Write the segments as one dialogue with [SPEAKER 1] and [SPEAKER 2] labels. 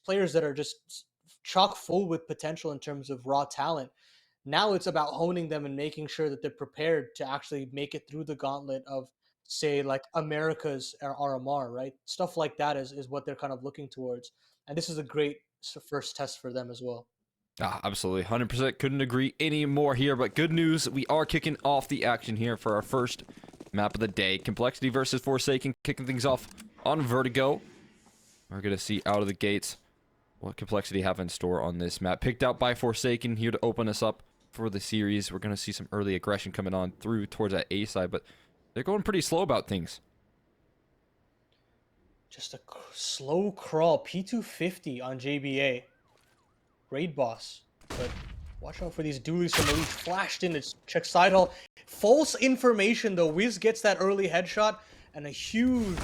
[SPEAKER 1] players that are just chock full with potential in terms of raw talent. Now it's about honing them and making sure that they're prepared to actually make it through the gauntlet of, say, like America's RMR, right? Stuff like that is what they're kind of looking towards. And this is a great first test for them as well.
[SPEAKER 2] Absolutely, 100% couldn't agree any more here, but good news, we are kicking off the action here for our first map of the day. Complexity versus Forsaken, kicking things off on Vertigo. We're going to see out of the gates what Complexity have in store on this map. Picked out by Forsaken here to open us up for the series. We're going to see some early aggression coming on through towards that A side, but they're going pretty slow about things.
[SPEAKER 1] Just a slow crawl. P250 on JBA. Raid boss. But watch out for these dualies from Elite. Flashed in. It's check side hall. False information though. Wiz gets that early headshot. And a huge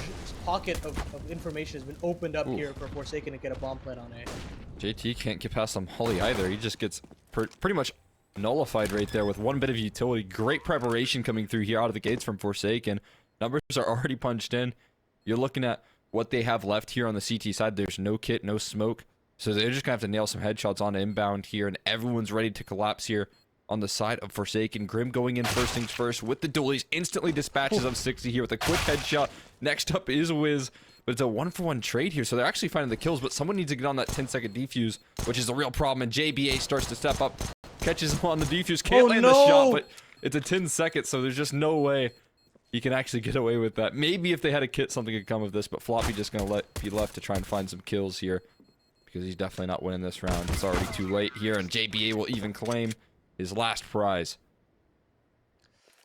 [SPEAKER 1] pocket of information has been opened up here for Forsaken to get a bomb plant on A.
[SPEAKER 2] JT can't get past some Holly either. He just gets pretty much nullified right there with one bit of utility. Great preparation coming through here out of the gates from Forsaken. Numbers are already punched in. You're looking at what they have left here on the CT side. There's no kit, no smoke. So they're just going to have to nail some headshots on inbound here. And everyone's ready to collapse here on the side of Forsaken. Grim going in first things first with the dualies. Instantly dispatches of 60 here with a quick headshot. Next up is Wiz. But it's a 1-for-1 trade here. So they're actually finding the kills. But someone needs to get on that 10-second defuse, which is a real problem. And JBA starts to step up. Catches him on the defuse. Can't land the shot, but it's a 10 seconds. So there's just no way he can actually get away with that. Maybe if they had a kit, something could come of this. But Floppy just going to be left to try and find some kills here, because he's definitely not winning this round. It's already too late here. And JBA will even claim his last prize.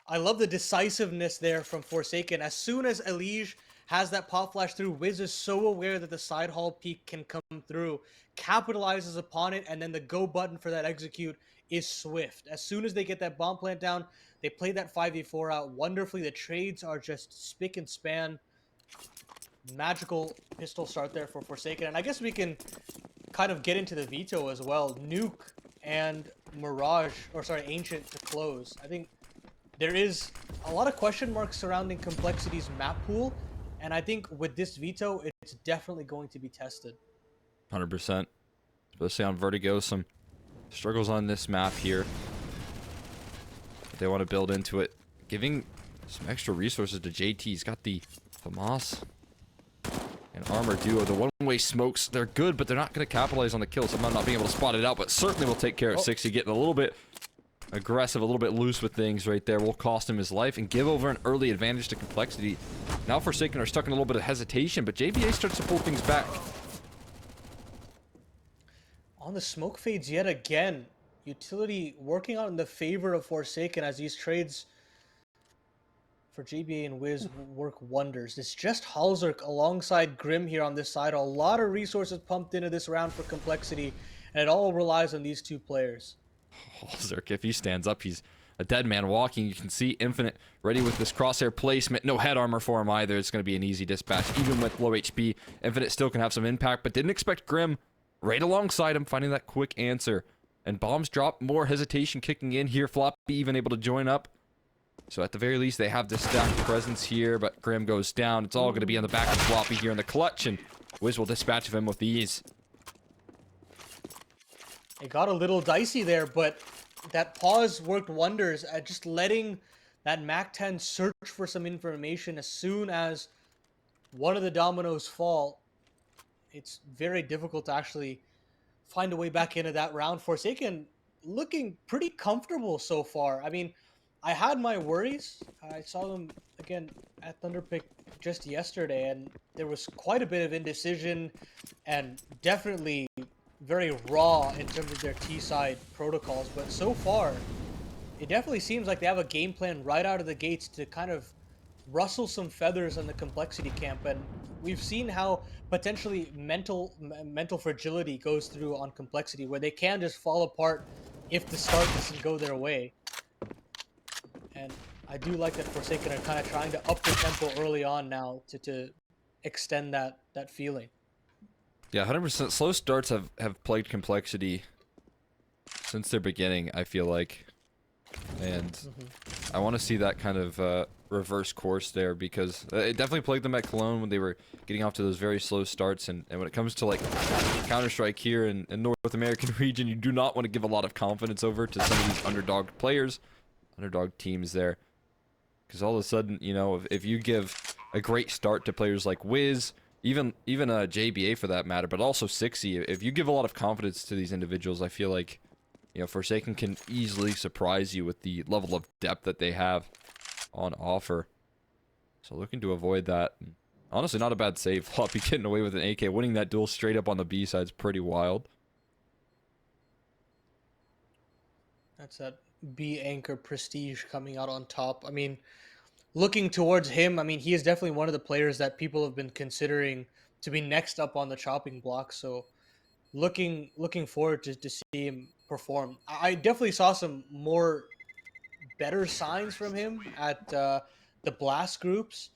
[SPEAKER 1] I love the decisiveness there from Forsaken. As soon as Elige has that pop flash through, Wiz is so aware that the side hall peek can come through, capitalizes upon it, and then the go button for that execute is swift. As soon as they get that bomb plant down, they play that 5v4 out wonderfully. The trades are just spick and span. Magical pistol start there for Forsaken. And I guess we can kind of get into the veto as well. Nuke and Mirage, or sorry, Ancient to close. I think there is a lot of question marks surrounding Complexity's map pool, and I think with this veto, it's definitely going to be tested.
[SPEAKER 2] 100%. Especially on Vertigo, some struggles on this map here. But they want to build into it, giving some extra resources to JT. He's got the FAMAS and Armor Duo. The one-way smokes, they're good, but they're not going to capitalize on the kills. I'm not being able to spot it out, but certainly will take care of 60, getting a little bit aggressive, a little bit loose with things right there. Will cost him his life and give over an early advantage to Complexity. Now Forsaken are stuck in a little bit of hesitation, but JBA starts to pull things back.
[SPEAKER 1] On the smoke fades yet again. Utility working out in the favor of Forsaken as these trades for JBA and Wiz work wonders. It's just hallzerk alongside Grim here on this side. A lot of resources pumped into this round for Complexity, and it all relies on these two players.
[SPEAKER 2] hallzerk, if he stands up, he's a dead man walking. You can see Infinite ready with this crosshair placement. No head armor for him either. It's going to be an easy dispatch. Even with low HP, Infinite still can have some impact, but didn't expect Grim right alongside him, finding that quick answer. And bombs drop, more hesitation kicking in here. Floppy even able to join up. So at the very least, they have this stacked presence here, but Grim goes down. It's all going to be on the back of Floppy here in the clutch, and Wiz will dispatch of him with ease.
[SPEAKER 1] It got a little dicey there, but that pause worked wonders at just letting that MAC-10 search for some information. As soon as one of the dominoes fall, it's very difficult to actually find a way back into that round. Forsaken looking pretty comfortable so far. I mean, I had my worries. I saw them again at Thunderpick just yesterday, and there was quite a bit of indecision and definitely very raw in terms of their T-side protocols. But so far, it definitely seems like they have a game plan right out of the gates to kind of rustle some feathers on the Complexity camp. And we've seen how potentially mental fragility goes through on Complexity, where they can just fall apart if the start doesn't go their way. And I do like that Forsaken are kind of trying to up the tempo early on now to extend that feeling.
[SPEAKER 2] Yeah, 100%. Slow starts have plagued Complexity since their beginning, I feel like. And I want to see that kind of reverse course there, because it definitely plagued them at Cologne when they were getting off to those very slow starts. And when it comes to like Counter-Strike here in North American region, you do not want to give a lot of confidence over to some of these underdog players, underdog teams there. Because all of a sudden, you know, if you give a great start to players like Wiz, even JBA for that matter, but also Sixy, if you give a lot of confidence to these individuals, I feel like, you know, Forsaken can easily surprise you with the level of depth that they have on offer. So looking to avoid that. Honestly, not a bad save. Floppy getting away with an AK. Winning that duel straight up on the B side is pretty wild.
[SPEAKER 1] That's that B anchor prestige coming out on top. I mean, looking towards him, I mean, he is definitely one of the players that people have been considering to be next up on the chopping block. So looking forward to see him perform. I definitely saw some more better signs from him at the blast groups,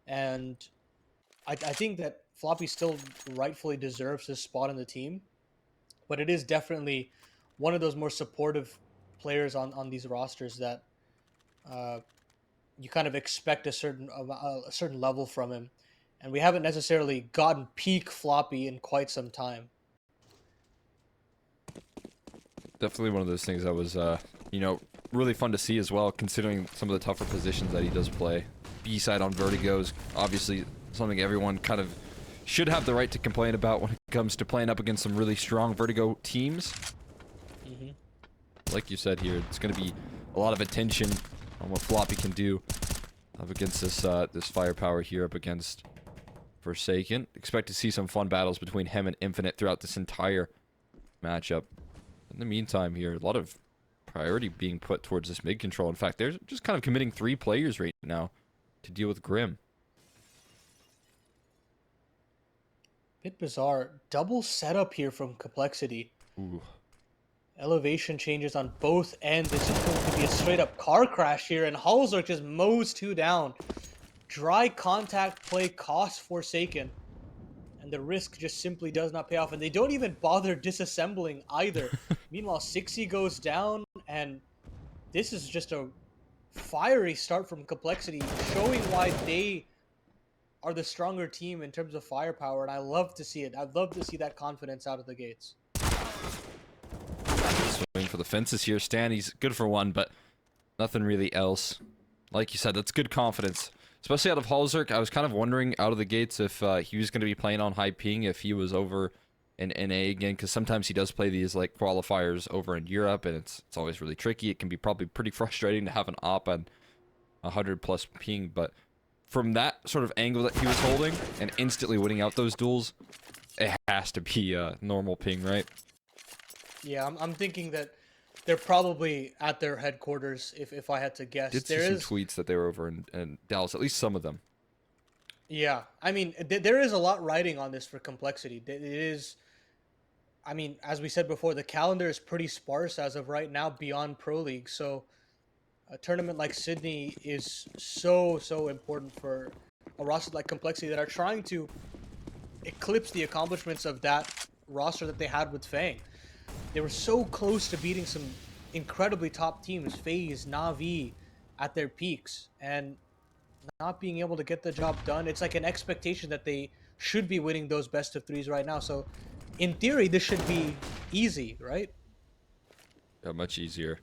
[SPEAKER 1] and I think that Floppy still rightfully deserves his spot in the team, but it is definitely one of those more supportive players on these rosters that uh, you kind of expect a certain level from him, and we haven't necessarily gotten peak Floppy in quite some time.
[SPEAKER 2] Definitely one of those things that was, you know, really fun to see as well, considering some of the tougher positions that he does play. B-side on Vertigo is obviously something everyone kind of should have the right to complain about when it comes to playing up against some really strong Vertigo teams. Like you said here, it's going to be a lot of attention on what Floppy can do up against this this firepower here up against Forsaken. Expect to see some fun battles between him and Infinite throughout this entire matchup. In the meantime here, a lot of priority being put towards this mid control. In fact, they're just kind of committing 3 players right now to deal with Grim.
[SPEAKER 1] Bit bizarre. Double setup here from Complexity.
[SPEAKER 2] Ooh.
[SPEAKER 1] Elevation changes on both ends. It's just going to be a straight up car crash here, and hallzerk just mows 2 down. Dry contact play costs Forsaken, and the risk just simply does not pay off, and they don't even bother disassembling either. Meanwhile, Sixy goes down, and this is just a fiery start from Complexity, showing why they are the stronger team in terms of firepower, and I love to see it. I'd love to see that confidence out of the gates.
[SPEAKER 2] Swing for the fences here. Stan, he's good for 1, but nothing really else. Like you said, that's good confidence. Especially out of hallzerk. I was kind of wondering out of the gates if he was going to be playing on high ping, if he was over in NA again, because sometimes he does play these like qualifiers over in Europe, and it's always really tricky. It can be probably pretty frustrating to have an op on 100+ ping, but from that sort of angle that he was holding and instantly winning out those duels, it has to be normal ping, right?
[SPEAKER 1] Yeah, I'm thinking that they're probably at their headquarters, if I had to guess.
[SPEAKER 2] Did see some tweets that they were over in Dallas, at least some of them.
[SPEAKER 1] Yeah, I mean, there is a lot riding on this for Complexity. It is, I mean, as we said before, the calendar is pretty sparse as of right now beyond Pro League, so a tournament like Sydney is so important for a roster like Complexity that are trying to eclipse the accomplishments of that roster that they had with Fang. They were so close to beating some incredibly top teams, FaZe, Na'Vi, at their peaks, and not being able to get the job done. It's like an expectation that they should be winning those best of 3s right now. So, in theory, this should be easy, right?
[SPEAKER 2] Yeah, much easier.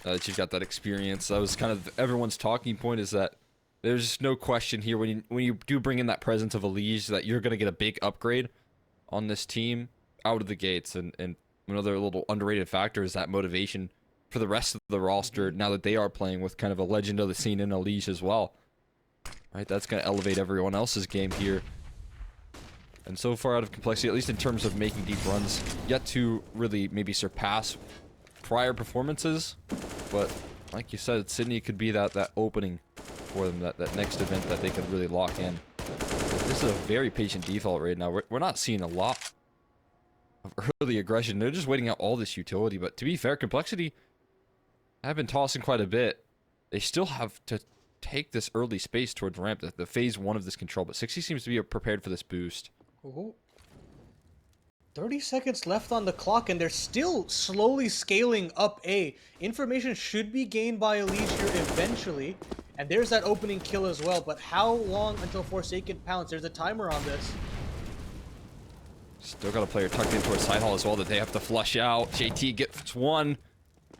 [SPEAKER 2] That you've got that experience. That was kind of everyone's talking point, is that there's no question here when you do bring in that presence of a Liege that you're going to get a big upgrade on this team out of the gates. And another little underrated factor is that motivation for the rest of the roster now that they are playing with kind of a legend of the scene in a Liege as well. Right, that's going to elevate everyone else's game here. And so far out of Complexity, at least in terms of making deep runs, yet to really maybe surpass prior performances. But like you said, Sydney could be that opening for them, that next event that they could really lock in. This is a very patient default right now. We're not seeing a lot of early aggression. They're just waiting out all this utility. But to be fair, Complexity have been tossing quite a bit. They still have to take this early space towards ramp, the phase 1 of this control. But 60 seems to be prepared for this boost.
[SPEAKER 1] Ooh. 30 seconds left on the clock, and they're still slowly scaling up A. Information should be gained by Elise here eventually, And there's that opening kill as well, but how long until Forsaken pounce? There's a timer on this.
[SPEAKER 2] Still got a player tucked into a side hall as well that they have to flush out. JT gets one.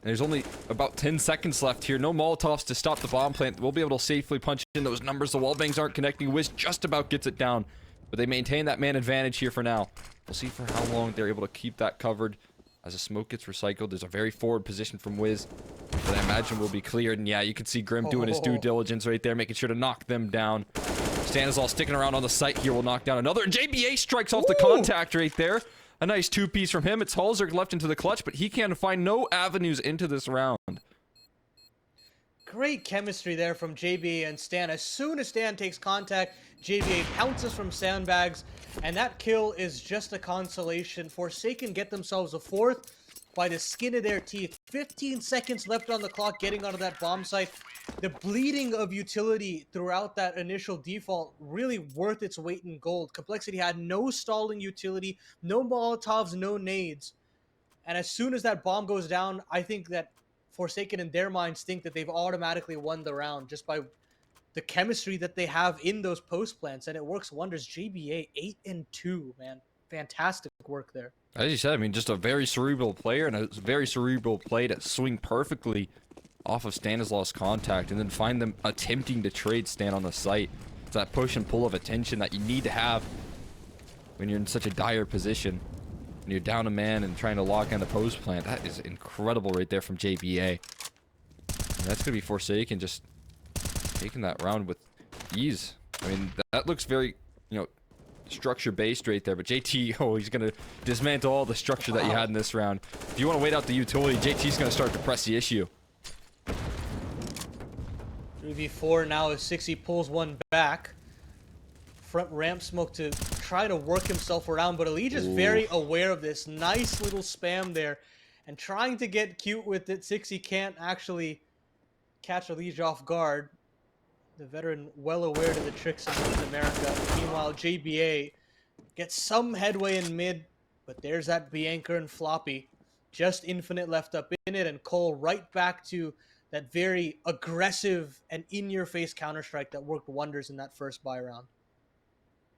[SPEAKER 2] And there's only about 10 seconds left here. No Molotovs to stop the bomb plant. We'll be able to safely punch in those numbers. The wallbangs aren't connecting. Wiz just about gets it down. But they maintain that man advantage here for now. We'll see for how long they're able to keep that covered. As the smoke gets recycled, there's a very forward position from Wiz that I imagine will be cleared. And yeah, you can see Grim doing his due diligence right there, making sure to knock them down. Stanislaw sticking around on the site here will knock down another. JBA strikes off the contact right there. A nice two-piece from him. It's hallzerk left into the clutch, but he can find no avenues into this round.
[SPEAKER 1] Great chemistry there from JBA and Stan. As soon as Stan takes contact, JBA pounces from sandbags, and that kill is just a consolation. Forsaken get themselves a fourth by the skin of their teeth. 15 seconds left on the clock getting onto that bomb site. The bleeding of utility throughout that initial default really worth its weight in gold. Complexity had no stalling utility, no Molotovs, no nades. And as soon as that bomb goes down, I think that Forsaken in their minds think that they've automatically won the round just by the chemistry that they have in those post plants, and it works wonders. JBA 8-2, man. Fantastic work there.
[SPEAKER 2] As you said, I mean, just a very cerebral player and a very cerebral play to swing perfectly off of Stanislaw's contact and then find them attempting to trade Stan on the site. It's that push and pull of attention that you need to have when you're in such a dire position. When you're down a man and trying to lock in the post plant. That is incredible right there from JBA. And that's going to be Forsaken just taking that round with ease. I mean, that looks very, you know, structure based right there, but JT, oh, he's gonna dismantle all the structure that you had in this round. If you want to wait out the utility, JT's gonna start to press the issue.
[SPEAKER 1] 3v4 now as 60 pulls one back. Front ramp smoke to try to work himself around, but Elige is very aware of this. Nice little spam there, and trying to get cute with it. 60 can't actually catch Elige off guard. The veteran well aware to the tricks of North America. Meanwhile, JBA gets some headway in mid, but there's that Bianca and Floppy. Just infinite left up in it, and Cole right back to that very aggressive and in-your-face counter-strike that worked wonders in that first buy round.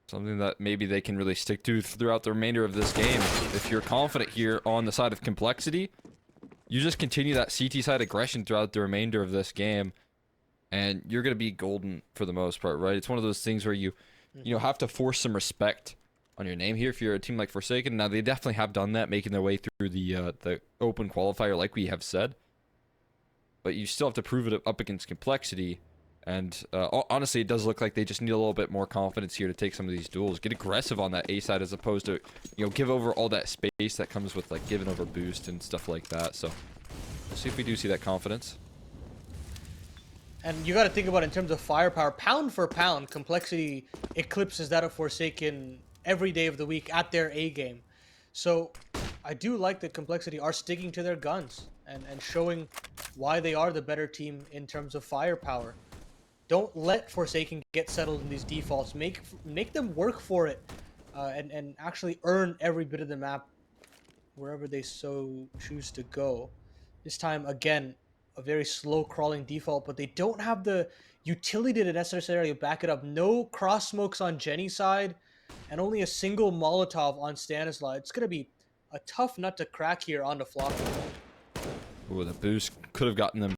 [SPEAKER 2] Something that maybe they can really stick to throughout the remainder of this game. If you're confident here on the side of Complexity, you just continue that CT side aggression throughout the remainder of this game. And you're going to be golden for the most part, right? It's one of those things where you have to force some respect on your name here if you're a team like Forsaken. Now, they definitely have done that, making their way through the open qualifier, like we have said. But you still have to prove it up against Complexity. And honestly, it does look like they just need a little bit more confidence here to take some of these duels. Get aggressive on that A side as opposed to, give over all that space that comes with, like, giving over boost and stuff like that. So, we'll see if we do see that confidence.
[SPEAKER 1] And you got to think about it in terms of firepower. Pound for pound, Complexity eclipses that of Forsaken every day of the week at their A game. So I do like that Complexity are sticking to their guns and showing why they are the better team in terms of firepower. Don't let Forsaken get settled in these defaults. Make them work for it and actually earn every bit of the map wherever they so choose to go. This time, again, a very slow crawling default, but they don't have the utility to necessarily back it up. No cross smokes on Jenny's side, and only a single Molotov on Stanislaw. It's going to be a tough nut to crack here on the flop.
[SPEAKER 2] Ooh, the boost could have gotten them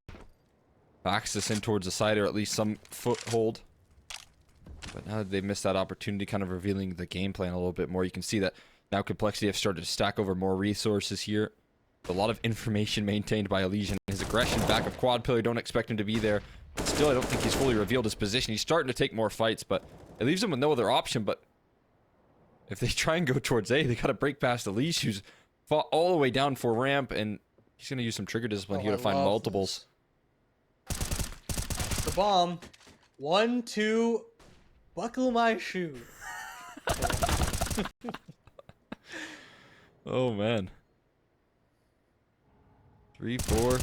[SPEAKER 2] backs this in towards the side, or at least some foothold. But now that they missed that opportunity, kind of revealing the game plan a little bit more, you can see that now Complexity have started to stack over more resources here. A lot of information maintained by Elysian. His aggression back of quad pillar, don't expect him to be there. But still, I don't think he's fully revealed his position. He's starting to take more fights, but it leaves him with no other option. But if they try and go towards A, they got to break past Elysian, who's fought all the way down for ramp, and he's going to use some trigger discipline here to find multiples.
[SPEAKER 1] The bomb. 1, 2, buckle my shoe.
[SPEAKER 2] Oh, man. 3, 4.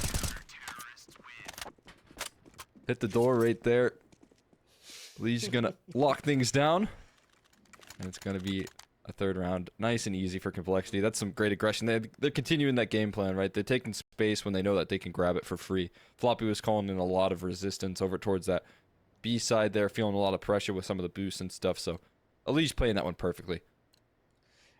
[SPEAKER 2] Hit the door right there. Lee's gonna lock things down. And it's gonna be a third round. Nice and easy for Complexity. That's some great aggression. They're continuing that game plan, right? They're taking space when they know that they can grab it for free. Floppy was calling in a lot of resistance over towards that B side there, feeling a lot of pressure with some of the boosts and stuff. So Elise playing that one perfectly.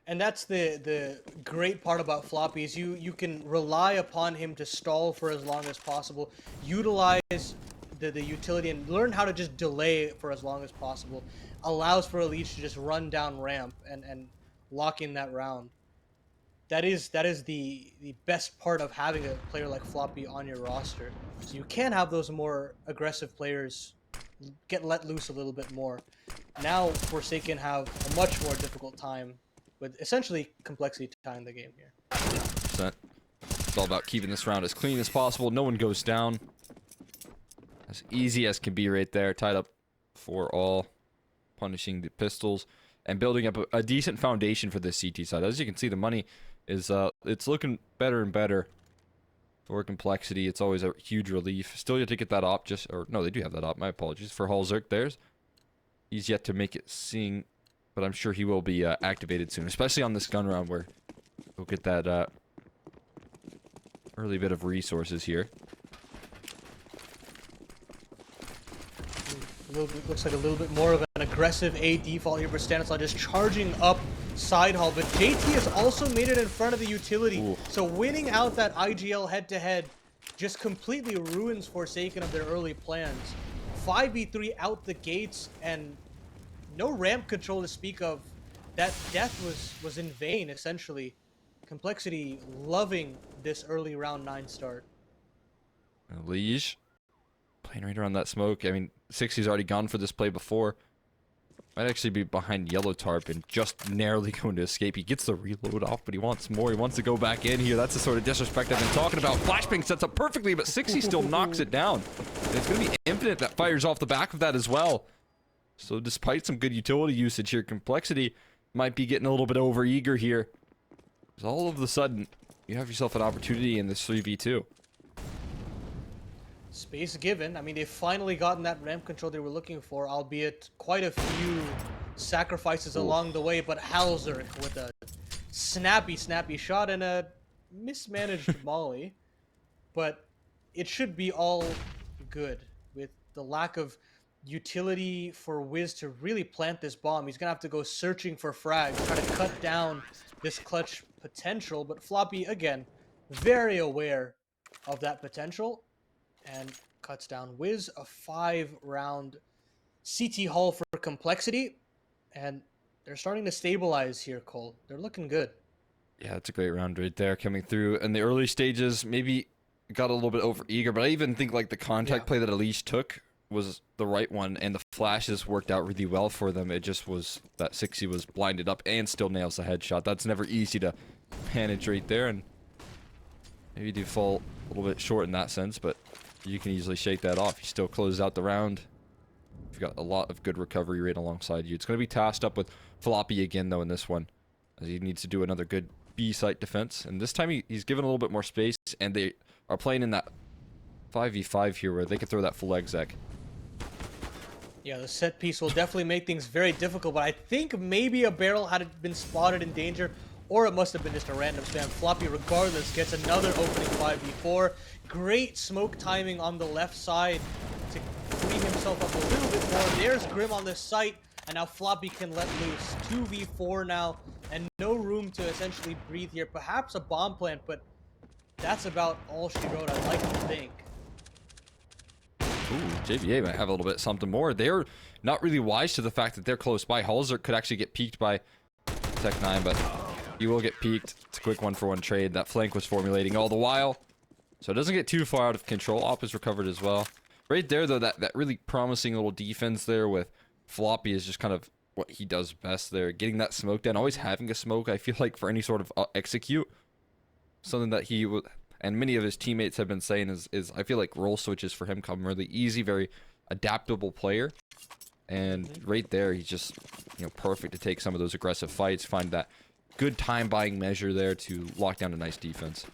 [SPEAKER 1] And that's the great part about Floppy is you can rely upon him to stall for as long as possible, utilize the utility and learn how to just delay for as long as possible. Allows for Elise to just run down ramp and lock in that round. That is the best part of having a player like Floppy on your roster. So you can have those more aggressive players get let loose a little bit more. Now Forsaken have a much more difficult time with essentially Complexity tying the game here.
[SPEAKER 2] 100%. It's all about keeping this round as clean as possible. No one goes down. As easy as can be right there. Tied up for all. Punishing the pistols. And building up a decent foundation for this CT side. As you can see, the money is it's looking better and better for Complexity. It's always a huge relief. Still yet to get that op. No, they do have that op. My apologies. For hallzerk, he's yet to make it sing. But I'm sure he will be activated soon, especially on this gun round where we'll get that early bit of resources here.
[SPEAKER 1] Looks like a little bit more of an aggressive A default here for Stanislav, just charging up side hall. But JT has also made it in front of the utility. Ooh. So winning out that IGL head-to-head just completely ruins Forsaken of their early plans. 5v3 out the gates and no ramp control to speak of. That death was in vain, essentially. Complexity loving this early round 9 start.
[SPEAKER 2] Liege playing right around that smoke. I mean, 60's already gone for this play before. Might actually be behind yellow tarp and just narrowly going to escape. He gets the reload off, but he wants more. He wants to go back in here. That's the sort of disrespect I've been talking about. Flashbang sets up perfectly, but 60 still knocks it down. And it's going to be Infinite that fires off the back of that as well. So despite some good utility usage here, Complexity might be getting a little bit over eager here. Because all of a sudden, you have yourself an opportunity in this 3v2.
[SPEAKER 1] Space given. I mean, they've finally gotten that ramp control they were looking for, albeit quite a few sacrifices along the way. But hallzerk with a snappy shot and a mismanaged molly. But it should be all good with the lack of utility for Wiz to really plant this bomb. He's gonna have to go searching for frags, try to cut down this clutch potential. But Floppy, again, very aware of that potential and cuts down Wiz. A 5-round CT haul for Complexity, and they're starting to stabilize here, Cole. They're looking good.
[SPEAKER 2] Yeah, it's a great round right there coming through. In the early stages, maybe got a little bit over eager, but I even think like the contact play that Elise took was the right one, and the flashes worked out really well for them. It just was that 60 was blinded up and still nails the headshot. That's never easy to manage right there, and maybe do fall a little bit short in that sense, but you can easily shake that off. You still close out the round. You've got a lot of good recovery rate alongside you. It's going to be tasked up with Floppy again, though, in this one, as he needs to do another good B-site defense. And this time he's given a little bit more space, and they are playing in that 5v5 here where they can throw that full exec.
[SPEAKER 1] Yeah, the set piece will definitely make things very difficult, but I think maybe a barrel had been spotted in danger, or it must have been just a random spam. Floppy, regardless, gets another opening 5v4. Great smoke timing on the left side to free himself up a little bit more. There's Grim on this site, and now Floppy can let loose. 2v4 now, and no room to essentially breathe here. Perhaps a bomb plant, but that's about all she wrote, I'd like to think.
[SPEAKER 2] Ooh, JVA might have a little bit something more. They're not really wise to the fact that they're close by. hallzerk could actually get peeked by Tech9, but he will get peeked. It's a quick 1-for-1 trade. That flank was formulating all the while, so it doesn't get too far out of control. Op is recovered as well. Right there, though, that really promising little defense there with Floppy is just kind of what he does best there. Getting that smoke down, always having a smoke, I feel like, for any sort of execute. Something that he would, and many of his teammates have been saying is I feel like role switches for him come really easy, very adaptable player. And right there, he's just, perfect to take some of those aggressive fights, find that good time buying measure there to lock down a nice defense.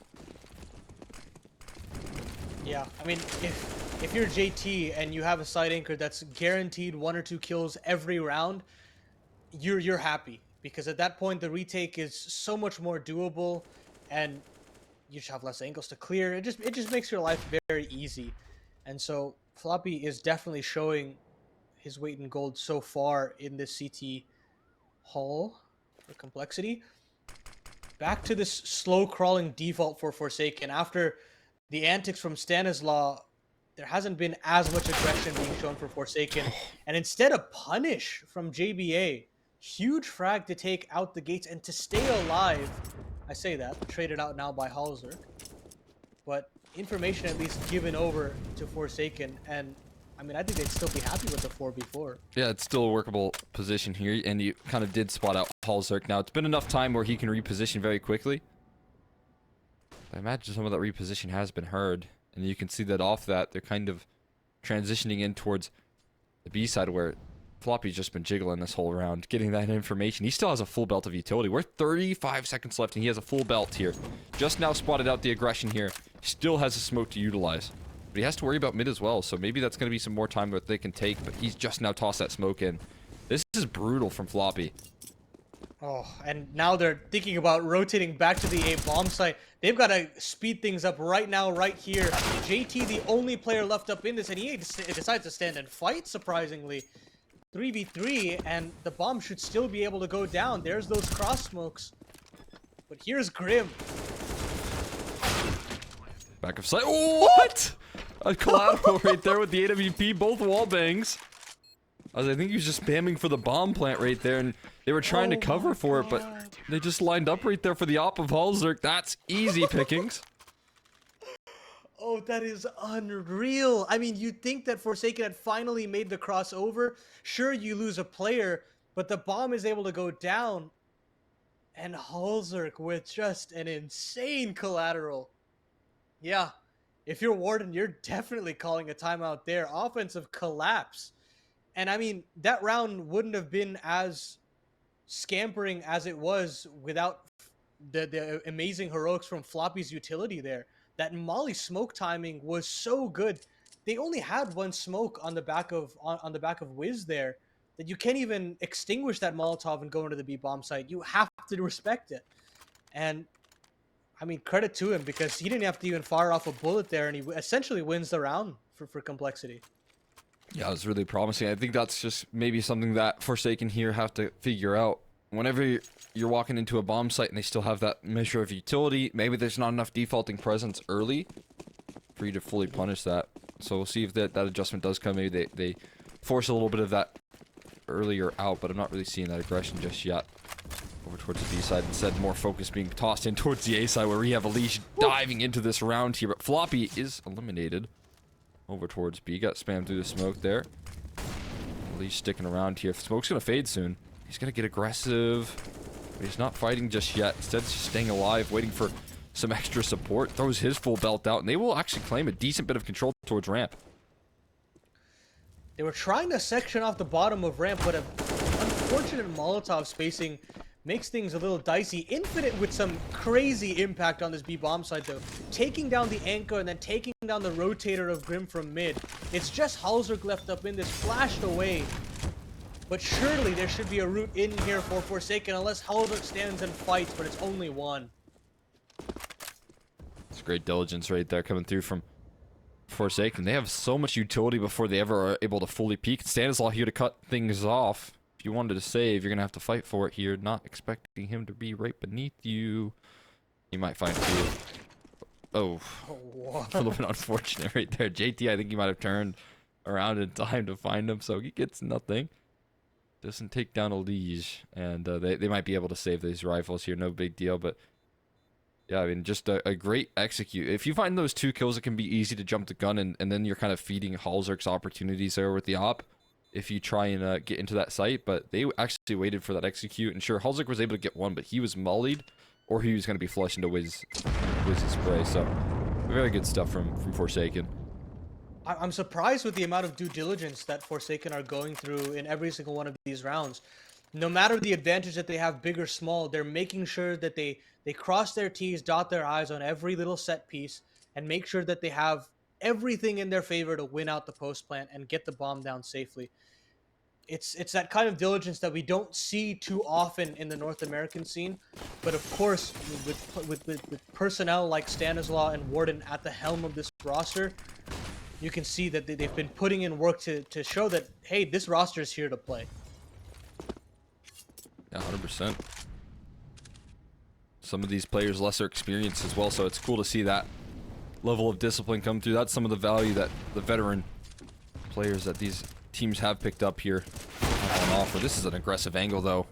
[SPEAKER 1] Yeah, I mean, if you're JT and you have a side anchor that's guaranteed 1 or 2 kills every round, you're happy, because at that point the retake is so much more doable, and you just have less angles to clear. It just makes your life very easy, and so Floppy is definitely showing his weight in gold so far in this CT hall for complexity. Back to this slow crawling default for Forsaken. After the antics from Stanislaw, there hasn't been as much aggression being shown for Forsaken. And instead a punish from JBA, huge frag to take out the gates and to stay alive. I say that, traded out now by hallzerk. But information at least given over to Forsaken, and I mean, I think they'd still be happy with the 4v4.
[SPEAKER 2] Yeah, it's still a workable position here, and you kind of did spot out hallzerk. Now, it's been enough time where he can reposition very quickly. I imagine some of that reposition has been heard, and you can see that off that, they're kind of transitioning in towards the B side where Floppy's just been jiggling this whole round, getting that information. He still has a full belt of utility. We're 35 seconds left, and he has a full belt here. Just now spotted out the aggression here. Still has a smoke to utilize. But he has to worry about mid as well, so maybe that's going to be some more time that they can take, but he's just now tossed that smoke in. This is brutal from Floppy.
[SPEAKER 1] Oh, and now they're thinking about rotating back to the A bomb site. They've got to speed things up right now, right here. JT, the only player left up in this, and he decides to stand and fight, surprisingly. 3v3, and the bomb should still be able to go down. There's those cross smokes. But here's Grim.
[SPEAKER 2] Back of sight. Oh, what? A collateral right there with the AWP, both wall bangs. I think he was just spamming for the bomb plant right there, and they were trying to cover for it, but they just lined up right there for the op of hallzerk. That's easy pickings.
[SPEAKER 1] Oh, that is unreal. I mean, you'd think that Forsaken had finally made the crossover. Sure, you lose a player, but the bomb is able to go down. And hallzerk with just an insane collateral. Yeah, if you're Warden, you're definitely calling a timeout there. Offensive collapse. And I mean, that round wouldn't have been as scampering as it was without the amazing heroics from Floppy's utility there. That Molly smoke timing was so good. They only had one smoke on the back of Wiz there, that you can't even extinguish that Molotov and go into the B bomb site. You have to respect it. And I mean, credit to him, because he didn't have to even fire off a bullet there, and he essentially wins the round for complexity.
[SPEAKER 2] Yeah, it was really promising. I think that's just maybe something that Forsaken here have to figure out. Whenever you're walking into a bomb site and they still have that measure of utility, maybe there's not enough defaulting presence early for you to fully punish that. So we'll see if that adjustment does come. Maybe they force a little bit of that earlier out, but I'm not really seeing that aggression just yet. Over towards the B side, instead more focus being tossed in towards the A side, where we have Elish diving into this round here, but Floppy is eliminated. Over towards B, got spammed through the smoke there. Elish sticking around here. Smoke's gonna fade soon. He's gonna get aggressive, but he's not fighting just yet. Instead, he's just staying alive, waiting for some extra support. Throws his full belt out, and they will actually claim a decent bit of control towards ramp.
[SPEAKER 1] They were trying to section off the bottom of ramp, but an unfortunate Molotov spacing makes things a little dicey. Infinite with some crazy impact on this B bomb side, though. Taking down the anchor and then taking down the rotator of Grim from mid. It's just hallzerk left up in this, flashed away. But surely there should be a route in here for Forsaken, unless hallzerk stands and fights, but it's only one.
[SPEAKER 2] It's great diligence right there coming through from Forsaken. They have so much utility before they ever are able to fully peak. Stanislaw here to cut things off. If you wanted to save, you're going to have to fight for it here. Not expecting him to be right beneath you. You might find two. Oh, a little bit unfortunate right there. JT, I think he might have turned around in time to find him, so he gets nothing. Doesn't take down a liege, and they might be able to save these rifles here. No big deal, but yeah, I mean, just a great execute. If you find those 2 kills, it can be easy to jump the gun, and then you're kind of feeding hallzerk's opportunities there with the op if you try and get into that site. But they actually waited for that execute, and sure, hallzerk was able to get one, but he was mollied, or he was going to be flushed into Wiz's spray. So very good stuff from Forsaken.
[SPEAKER 1] I'm surprised with the amount of due diligence that Forsaken are going through in every single one of these rounds. No matter the advantage that they have, big or small, they're making sure that they cross their T's, dot their I's on every little set piece, and make sure that they have everything in their favor to win out the post plant and get the bomb down safely. it's that kind of diligence that we don't see too often in the North American scene. But of course, with personnel like Stanislaw and Warden at the helm of this roster, you can see that they've been putting in work to show that, hey, this roster is here to play.
[SPEAKER 2] Yeah, 100%. Some of these players lesser experienced as well, so it's cool to see that level of discipline come through. That's some of the value that the veteran players that these teams have picked up here on offer. This is an aggressive angle, though.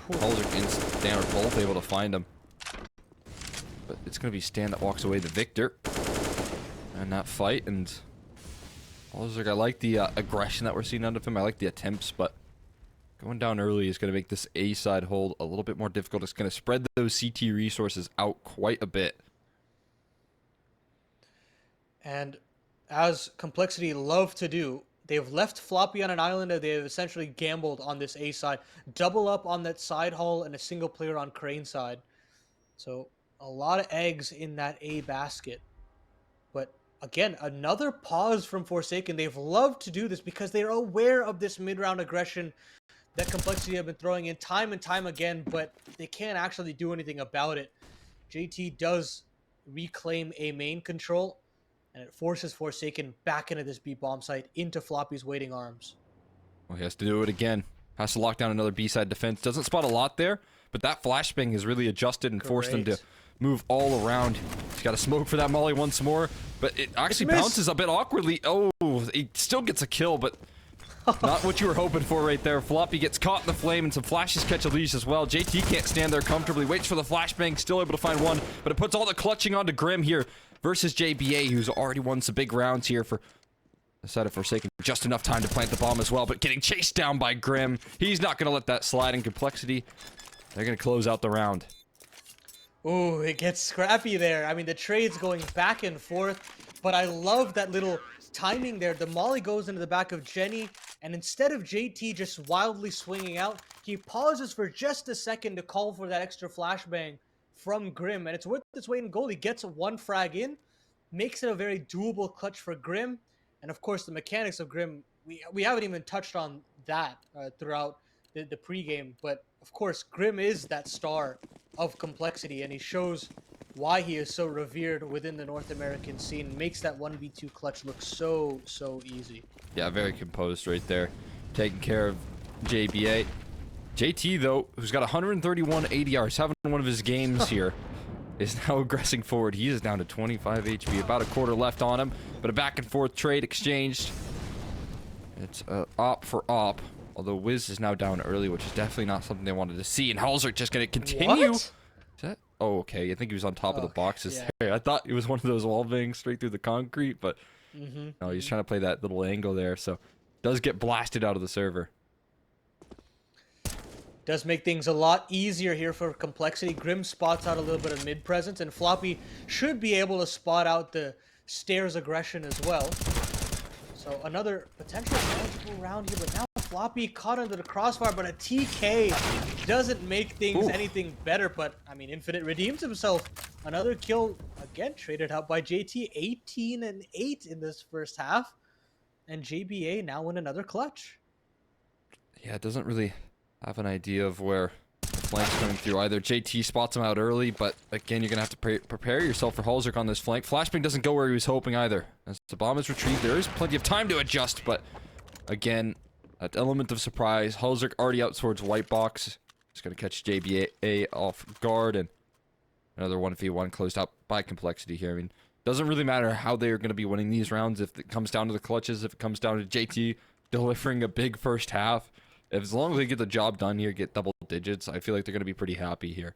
[SPEAKER 2] hallzerk and Stan are both able to find him. But it's going to be Stan that walks away the victor in that fight. And hallzerk, I like the aggression that we're seeing out of him. I like the attempts, but going down early is going to make this A side hold a little bit more difficult. It's going to spread those CT resources out quite a bit.
[SPEAKER 1] And as Complexity love to do, they've left Floppy on an island and they've essentially gambled on this A side. Double up on that side hull and a single player on Crane side. So a lot of eggs in that A basket. But again, another pause from Forsaken. They've loved to do this because they're aware of this mid-round aggression that Complexity have been throwing in time and time again, but they can't actually do anything about it. JT does reclaim A main control, and it forces Forsaken back into this B bomb site, into Floppy's waiting arms.
[SPEAKER 2] Well, he has to do it again. Has to lock down another B-side defense. Doesn't spot a lot there, but that flashbang has really adjusted and forced him to move all around. He's got to smoke for that molly once more, but it actually bounces a bit awkwardly. Oh, he still gets a kill, but not what you were hoping for right there. Floppy gets caught in the flame, and some flashes catch a leash as well. JT can't stand there comfortably. Waits for the flashbang, still able to find one, but it puts all the clutching onto Grim here versus JBA, who's already won some big rounds here for the side of Forsaken. Just enough time to plant the bomb as well, but getting chased down by Grim. He's not going to let that slide in. Complexity, they're going to close out the round.
[SPEAKER 1] Ooh, it gets scrappy there. I mean, the trade's going back and forth, but I love that little timing there. The molly goes into the back of Jenny, and instead of JT just wildly swinging out, he pauses for just a second to call for that extra flashbang from Grim, and it's worth its weight in gold. He gets one frag in, makes it a very doable clutch for Grim, and of course the mechanics of Grim, we haven't even touched on that throughout the pregame, but of course Grim is that star of Complexity, and he shows why he is so revered within the North American scene. Makes that 1v2 clutch look so easy.
[SPEAKER 2] Yeah, very composed right there, taking care of JBA. JT, though, who's got 131 ADRs, having one of his games here, is now aggressing forward. He is down to 25 HP, about a quarter left on him, but a back and forth trade exchanged. It's op for op, although Wiz is now down early, which is definitely not something they wanted to see. And hallzerk just going to continue.
[SPEAKER 1] What?
[SPEAKER 2] Is that? Oh, okay. I think he was on top of the boxes there. I thought it was one of those wall bangs straight through the concrete, but no, he's trying to play that little angle there. So does get blasted out of the server.
[SPEAKER 1] Does make things a lot easier here for Complexity. Grim spots out a little bit of mid presence, and Floppy should be able to spot out the stairs aggression as well. So another potential manageable round here, but now Floppy caught under the crossfire, but a TK doesn't make things anything better. But I mean, Infinite redeems himself. Another kill again traded out by JT. 18 and 8 in this first half, and JBA now in another clutch.
[SPEAKER 2] Yeah, it doesn't really have an idea of where the flank's coming through either. JT spots him out early, but again, you're going to have to prepare yourself for hallzerk on this flank. Flashbang doesn't go where he was hoping either. As the bomb is retrieved, there is plenty of time to adjust, but again, that element of surprise. hallzerk already out towards white box. It's going to catch JBA off guard, and another 1v1 closed out by Complexity here. I mean, doesn't really matter how they're going to be winning these rounds if it comes down to the clutches, if it comes down to JT delivering a big first half. As long as they get the job done here, get double digits, I feel like they're going to be pretty happy here.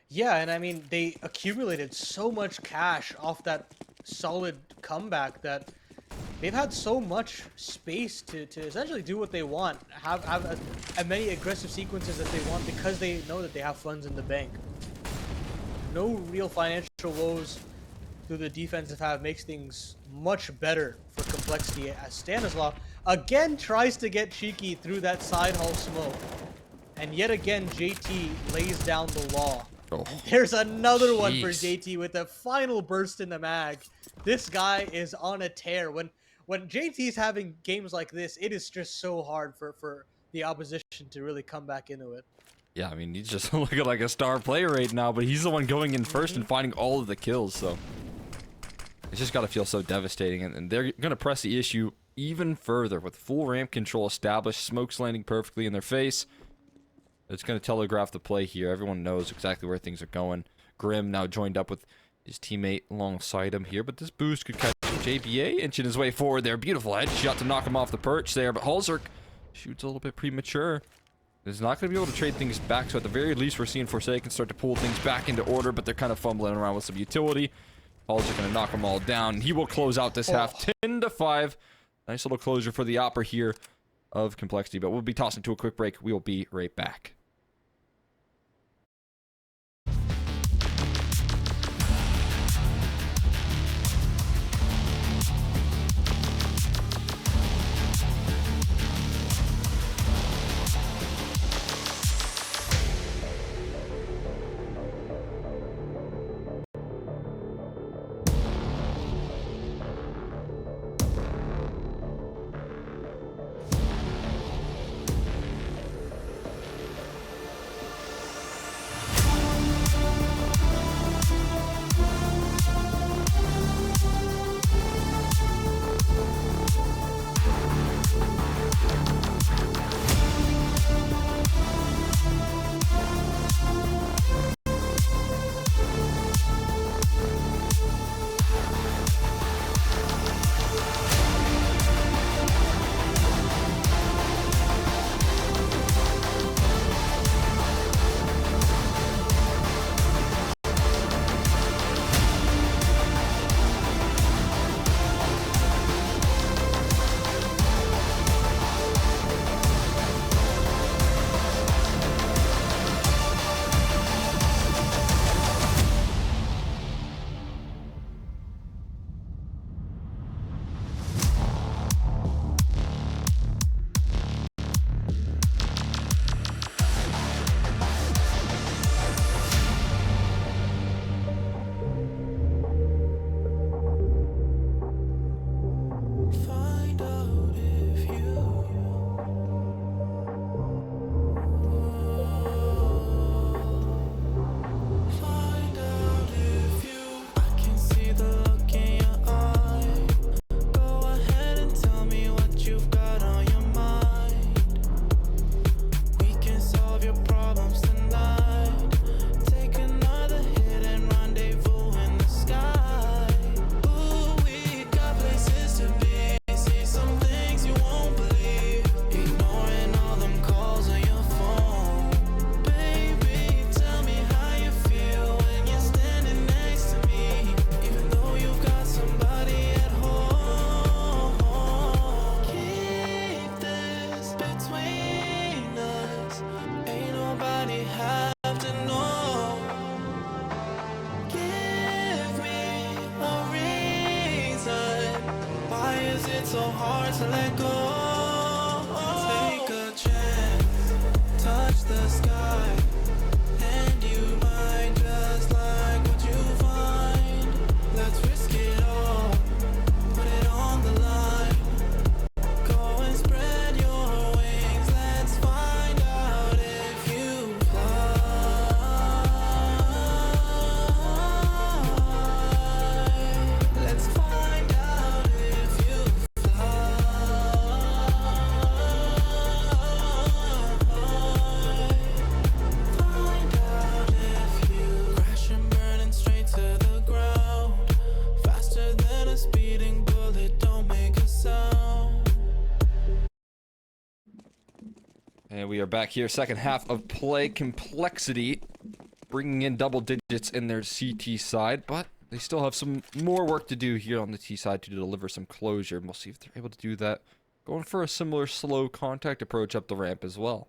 [SPEAKER 1] Yeah, and I mean, they accumulated so much cash off that solid comeback that they've had so much space to essentially do what they want, have as many aggressive sequences as they want, because they know that they have funds in the bank. No real financial woes through the defensive half makes things much better for Complexity, as Stanislaw again tries to get cheeky through that side hull smoke. And yet again, JT lays down the law.
[SPEAKER 2] Oh,
[SPEAKER 1] there's another one for JT with a final burst in the mag. This guy is on a tear. When when JT is having games like this, it is just so hard for the opposition to really come back into it.
[SPEAKER 2] Yeah, I mean, he's just looking like a star player right now, but he's the one going in first and
[SPEAKER 1] Mm-hmm.
[SPEAKER 2] finding all of the kills, so it's just got to feel so devastating, and they're going to press the issue even further with full ramp control established, smokes landing perfectly in their face. It's going to telegraph the play here. Everyone knows exactly where things are going. Grim now joined up with his teammate alongside him here, but this boost could catch JBA inching his way forward there. Beautiful headshot to knock him off the perch there, but hallzerk shoots a little bit premature. Is not going to be able to trade things back, so at the very least we're seeing Forsaken start to pull things back into order, but they're kind of fumbling around with some utility. hallzerk going to knock them all down. He will close out this half 10-5. Nice little closure for the opera here of Complexity, but we'll be tossing to a quick break. We will be right back.
[SPEAKER 3] so hard to let go. Take a chance, touch the sky, and you might just like what you find. Let's risk it all, put it on the line. Go and spread your wings, let's find out if you fly. Let's find out if you fly. Find out if you crash and burning straight to the ground, faster than a speeding bullet, don't make a sound.
[SPEAKER 2] And we are back here, second half of play. Complexity bringing in double digits in their CT side, but they still have some more work to do here on the T side to deliver some closure. And we'll see if they're able to do that. Going for a similar slow contact approach up the ramp as well.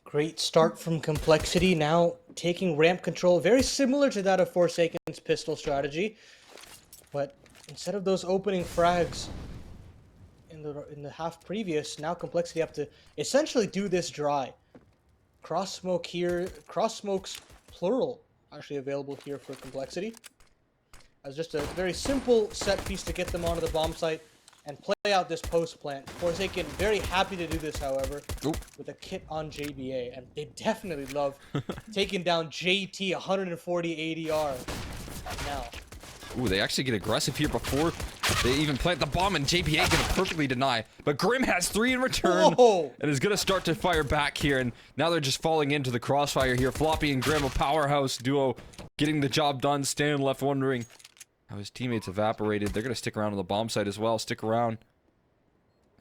[SPEAKER 1] Great start from Complexity, now taking ramp control, very similar to that of Forsaken's pistol strategy. But instead of those opening frags in the half previous, now Complexity have to essentially do this dry. Cross smoke here, cross smokes plural actually available here for Complexity. as just a very simple set piece to get them onto the bomb site and play out this post plant. Forsaken very happy to do this, however, with a kit on JBA, and they definitely love taking down JT 140 ADR now.
[SPEAKER 2] Ooh, they actually get aggressive here before they even plant the bomb, and JBA gonna perfectly deny. But Grim has 3 in return, and is gonna start to fire back here, and now they're just falling into the crossfire here. Floppy and Grim, a powerhouse duo, getting the job done. Stan left wondering how his teammates evaporated. They're gonna stick around on the bomb site as well. Stick around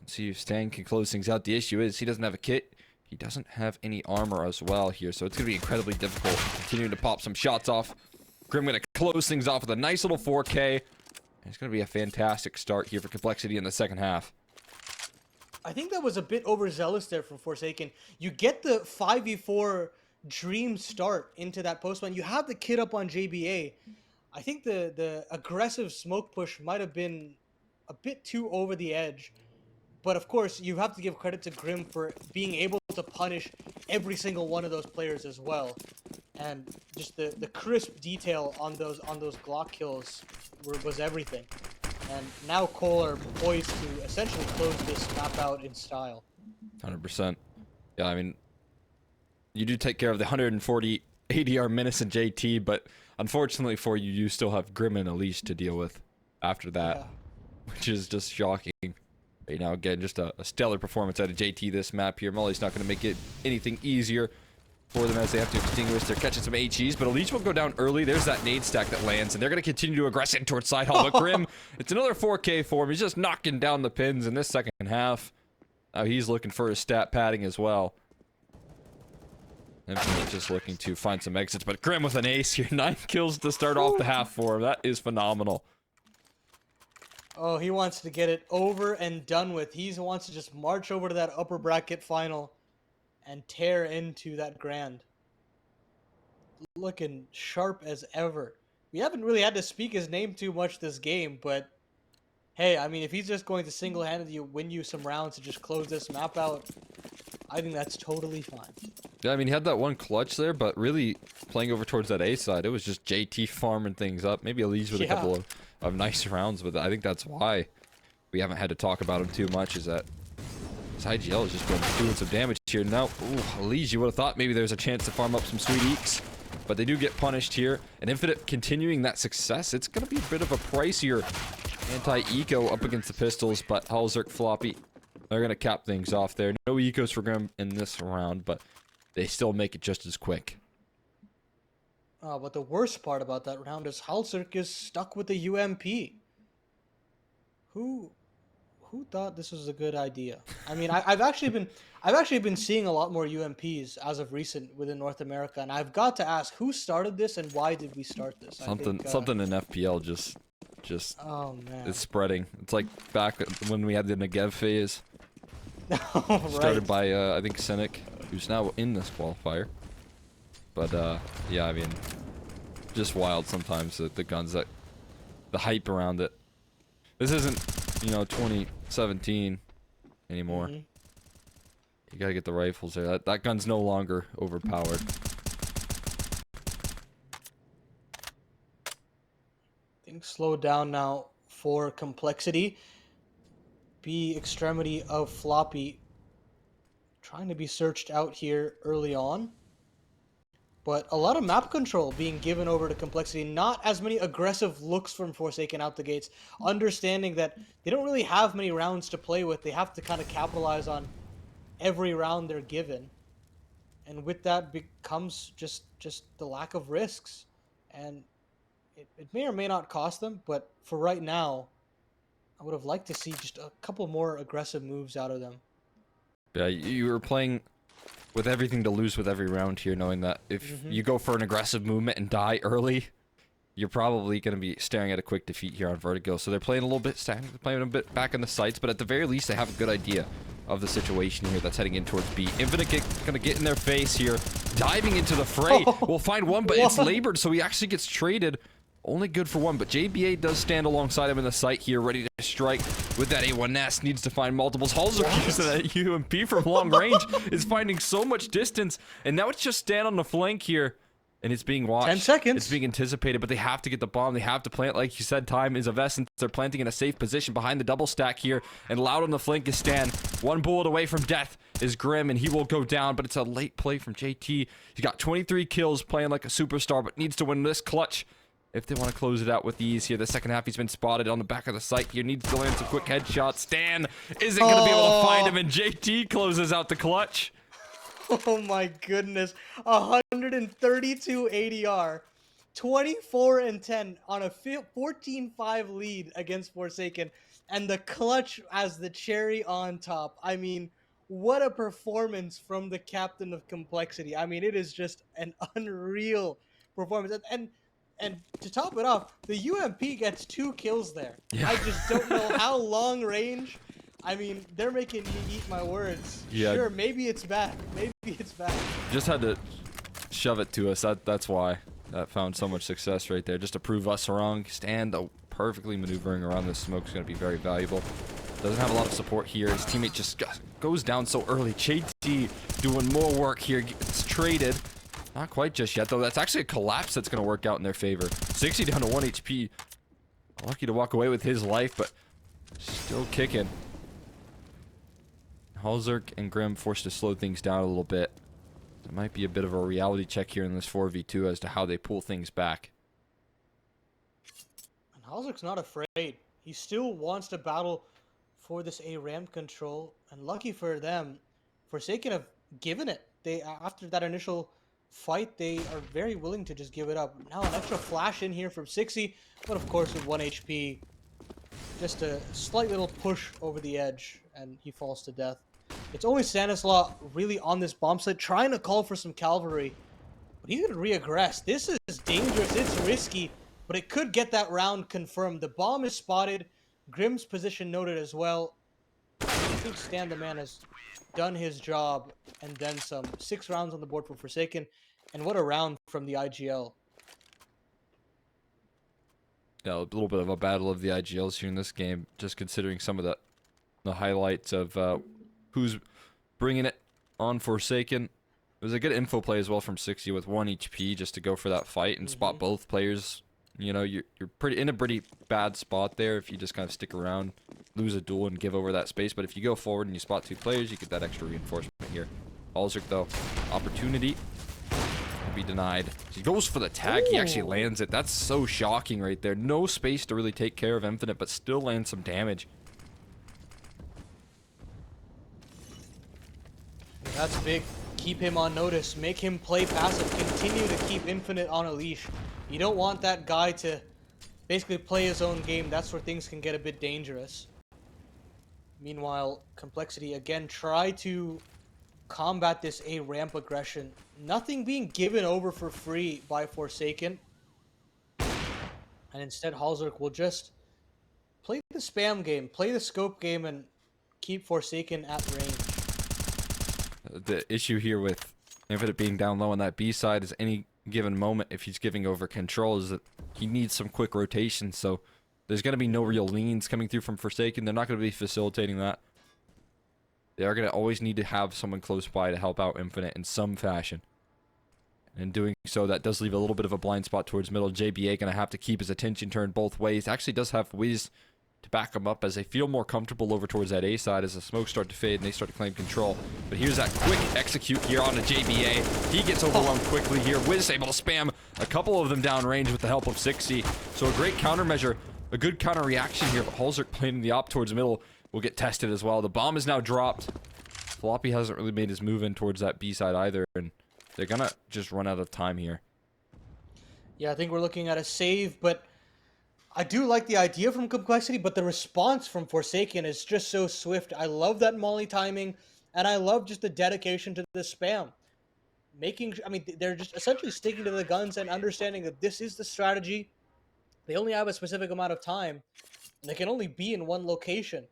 [SPEAKER 2] and see if Stan can close things out. The issue is he doesn't have a kit. He doesn't have any armor as well here, so it's gonna be incredibly difficult continuing to pop some shots off. Grim gonna close things off with a nice little 4K. It's gonna be a fantastic start here for Complexity in the second half.
[SPEAKER 1] I think that was a bit overzealous there from Forsaken. You get the 5v4 dream start into that postman. You have the kid up on JBA. I think the aggressive smoke push might have been a bit too over the edge. But of course, you have to give credit to Grim for being able to punish every single one of those players as well. And just the crisp detail on those Glock kills was everything. And now Cole are poised to essentially close this map out in style.
[SPEAKER 2] 100%. Yeah, I mean, you do take care of the 140 ADR Menace and JT, but unfortunately for you, you still have Grim and Elise to deal with after that, which is just shocking. Right now, again, just a stellar performance out of JT this map here. Molly's not going to make it anything easier for them as they have to extinguish. They're catching some HEs, but Elise will go down early. There's that nade stack that lands, and they're going to continue to aggress in towards side hall. But Grim, it's another 4K for him. He's just knocking down the pins in this second half. Now he's looking for his stat padding as well. Infinite just looking to find some exits, but Grim with an ace here. 9 kills to start off the half for him. That is phenomenal.
[SPEAKER 1] Oh, he wants to get it over and done with. He wants to just march over to that upper bracket final and tear into that grand. Looking sharp as ever. We haven't really had to speak his name too much this game, but hey, I mean, if he's just going to single-handedly win you some rounds to just close this map out, I think that's totally fine.
[SPEAKER 2] Yeah, I mean, he had that one clutch there, but really playing over towards that A side, it was just JT farming things up. Maybe Elise with a couple of nice rounds, but I think that's why we haven't had to talk about him too much, is that his IGL has just been doing some damage here. Now, ooh, Elise, you would have thought maybe there's a chance to farm up some sweet eeks, but they do get punished here. And Infinite continuing that success, it's going to be a bit of a pricier anti-eco up against the pistols, but hallzerk, Floppy, they're going to cap things off there. No ecos for Grim in this round, but they still make it just as quick.
[SPEAKER 1] But the worst part about that round is hallzerk is stuck with the UMP. Who thought this was a good idea? I mean, I've actually been seeing a lot more UMPs as of recent within North America, and I've got to ask, who started this and why did we start this?
[SPEAKER 2] Something in FPL just
[SPEAKER 1] oh man,
[SPEAKER 2] it's spreading. It's like back when we had the Negev phase.
[SPEAKER 1] Right.
[SPEAKER 2] Started by I think Cynic, who's now in this qualifier. But yeah, I mean, just wild sometimes the guns, that the hype around it. This isn't, you know, 2017 anymore.
[SPEAKER 1] Mm-hmm.
[SPEAKER 2] You gotta get the rifles there. That gun's no longer overpowered.
[SPEAKER 1] Things slow down now for Complexity. B extremity of Floppy trying to be searched out here early on. But a lot of map control being given over to Complexity. Not as many aggressive looks from Forsaken out the gates. Understanding that they don't really have many rounds to play with. They have to kind of capitalize on every round they're given. And with that becomes just the lack of risks. And it may or may not cost them. But for right now, I would have liked to see just a couple more aggressive moves out of them.
[SPEAKER 2] Yeah, you were playing with everything to lose with every round here, knowing that if you go for an aggressive movement and die early, you're probably going to be staring at a quick defeat here on Vertigo. So they're playing a little bit, playing a bit back in the sights, but at the very least, they have a good idea of the situation here that's heading in towards B. Infinite going to get in their face here, diving into the fray. We'll find one, but it's labored, so he actually gets traded. Only good for one, but JBA does stand alongside him in the site here, ready to strike with that A1 Nest. Needs to find multiples. hallzerk using that UMP from long range is finding so much distance, and now it's just Stan on the flank here. And it's being watched.
[SPEAKER 1] 10 seconds.
[SPEAKER 2] It's being anticipated, but they have to get the bomb. They have to plant. Like you said, time is of essence. They're planting in a safe position behind the double stack here. And Loud on the flank is Stan. One bullet away from death is Grim, and he will go down. But it's a late play from JT. He's got 23 kills, playing like a superstar, but needs to win this clutch if they want to close it out with ease here. The second half, he's been spotted on the back of the site here. Needs to land some quick headshots. Stan isn't going to be able to find him, and JT closes out the clutch.
[SPEAKER 1] Oh my goodness. 132 ADR. 24 and 10 on a 14-5 lead against Forsaken. And the clutch as the cherry on top. I mean, what a performance from the captain of Complexity. I mean, it is just an unreal performance. And to top it off, the UMP gets 2 kills there.
[SPEAKER 2] Yeah.
[SPEAKER 1] I just don't know how long range. I mean, they're making me eat my words.
[SPEAKER 2] Yeah.
[SPEAKER 1] Sure, maybe it's bad. Maybe it's bad.
[SPEAKER 2] Just had to shove it to us. That's why that found so much success right there. Just to prove us wrong. Stan, though, perfectly maneuvering around this smoke is going to be very valuable. Doesn't have a lot of support here. His teammate just goes down so early. JT doing more work here. Gets traded. Not quite just yet, though. That's actually a collapse that's going to work out in their favor. 60 down to 1 HP. Lucky to walk away with his life, but still kicking. hallzerk and Grim forced to slow things down a little bit. There might be a bit of a reality check here in this 4v2 as to how they pull things back.
[SPEAKER 1] And hallzerk's not afraid. He still wants to battle for this A ramp control. And lucky for them, Forsaken have given it. They after that initial fight, they are very willing to just give it up. Now an extra flash in here from 60, but of course with 1 HP. Just a slight little push over the edge, and he falls to death. It's only Stanislaw really on this bomb site, trying to call for some cavalry. But he's going to re-aggress. This is dangerous. It's risky, but it could get that round confirmed. The bomb is spotted. Grim's position noted as well. I think Stan the man has done his job and then some. 6 rounds on the board for Forsaken. And what a round from the IGL.
[SPEAKER 2] Yeah, a little bit of a battle of the IGLs here in this game, just considering some of the highlights of who's bringing it on Forsaken. It was a good info play as well from 60 with 1 HP just to go for that fight and spot both players. You know, you're in a pretty bad spot there if you just kind of stick around, lose a duel, and give over that space. But if you go forward and you spot 2 players, you get that extra reinforcement here. hallzerk, though, opportunity will be denied. He goes for the tag. He actually lands it. That's so shocking right there. No space to really take care of Infinite, but still lands some damage.
[SPEAKER 1] That's big. Keep him on notice. Make him play passive. Continue to keep Infinite on a leash. You don't want that guy to basically play his own game. That's where things can get a bit dangerous. Meanwhile, Complexity again try to combat this A ramp aggression. Nothing being given over for free by Forsaken. And instead, hallzerk will just play the spam game, play the scope game, and keep Forsaken at range.
[SPEAKER 2] The issue here with Infinite being down low on that B side is any given moment, if he's giving over control, is that he needs some quick rotation. So there's going to be no real leans coming through from Forsaken. They're not going to be facilitating that. They are going to always need to have someone close by to help out Infinite in some fashion. And in doing so, that does leave a little bit of a blind spot towards middle. JBA going to have to keep his attention turned both ways. Actually does have Wiz to back him up as they feel more comfortable over towards that A side as the smoke start to fade and they start to claim control. But here's that quick execute here on the JBA. He gets overwhelmed quickly here. Wiz able to spam a couple of them down range with the help of 60. So a great countermeasure, a good counter reaction here. But hallzerk playing the op towards middle will get tested as well. The bomb is now dropped. Floppy hasn't really made his move in towards that B side either, and they're gonna just run out of time here.
[SPEAKER 1] Yeah, I think we're looking at a save, but I do like the idea from Complexity, but the response from Forsaken is just so swift. I love that molly timing, and I love just the dedication to the spam. I mean, they're just essentially sticking to the guns and understanding that this is the strategy. They only have a specific amount of time, and they can only be in one location.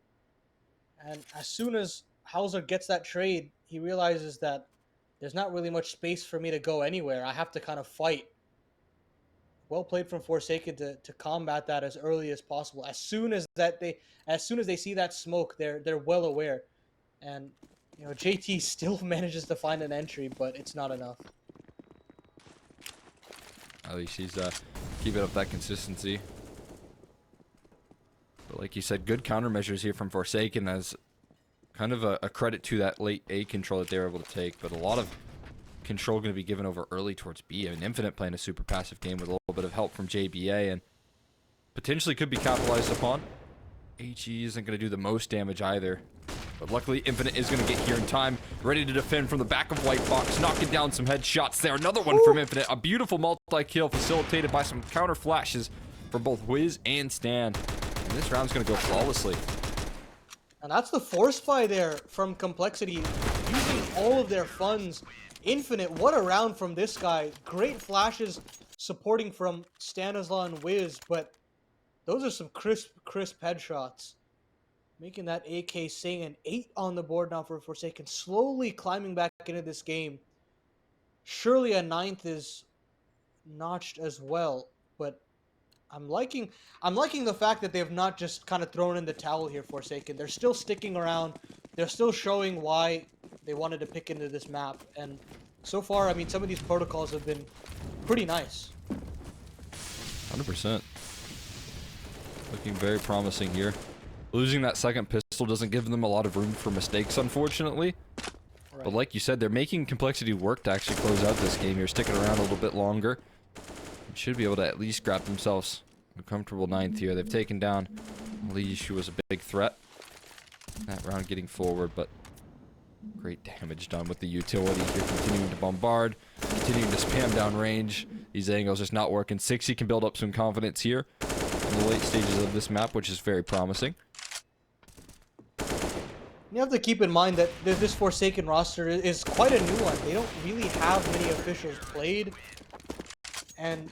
[SPEAKER 1] And as soon as hallzerk gets that trade, he realizes that there's not really much space for me to go anywhere. I have to kind of fight. Well played from Forsaken to combat that as early as possible. As soon as they see that smoke, they're well aware. And you know, JT still manages to find an entry, but it's not enough.
[SPEAKER 2] At least he's keeping up that consistency. But like you said, good countermeasures here from Forsaken as kind of a credit to that late A control that they were able to take. But a lot of control going to be given over early towards B. I mean, Infinite playing a super passive game with a little bit of help from JBA and potentially could be capitalized upon. HE isn't going to do the most damage either. But luckily, Infinite is going to get here in time. Ready to defend from the back of White Box. Knocking down some headshots there. Another one from Infinite. A beautiful multi-kill facilitated by some counter flashes from both Wiz and Stan. And this round's going to go flawlessly.
[SPEAKER 1] And that's the force buy there from Complexity. Using all of their funds. Infinite, what a round from this guy. Great flashes supporting from Stanislaw and Wiz. But those are some crisp headshots. Making that AK sing, an 8 on the board now for Forsaken, slowly climbing back into this game. Surely a 9th is notched as well, but I'm liking the fact that they have not just kind of thrown in the towel here, Forsaken. They're still sticking around. They're still showing why they wanted to pick into this map, and so far, I mean, some of these protocols have been pretty nice.
[SPEAKER 2] 100%. Looking very promising here. Losing that second pistol doesn't give them a lot of room for mistakes, unfortunately. Right. But like you said, they're making Complexity work to actually close out this game here, sticking around a little bit longer. Should be able to at least grab themselves a comfortable 9th here. They've taken down Leash, who was a big threat. That round getting forward, but great damage done with the utility here, continuing to bombard, continuing to spam down range. These angles just not working. 60 can build up some confidence here in the late stages of this map, which is very promising.
[SPEAKER 1] You have to keep in mind that this Forsaken roster is quite a new one. They don't really have many officials played, and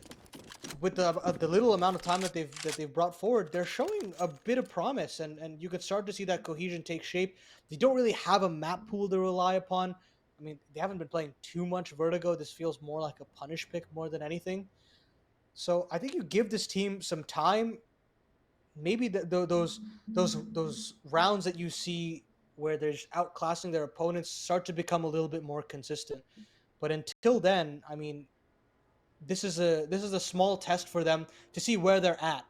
[SPEAKER 1] with the little amount of time that they've brought forward, they're showing a bit of promise, and you could start to see that cohesion take shape. They don't really have a map pool to rely upon. I mean, they haven't been playing too much Vertigo. This feels more like a punish pick more than anything. So I think you give this team some time. Maybe those rounds that you see where they're just outclassing their opponents start to become a little bit more consistent. But until then, I mean, this is a small test for them to see where they're at.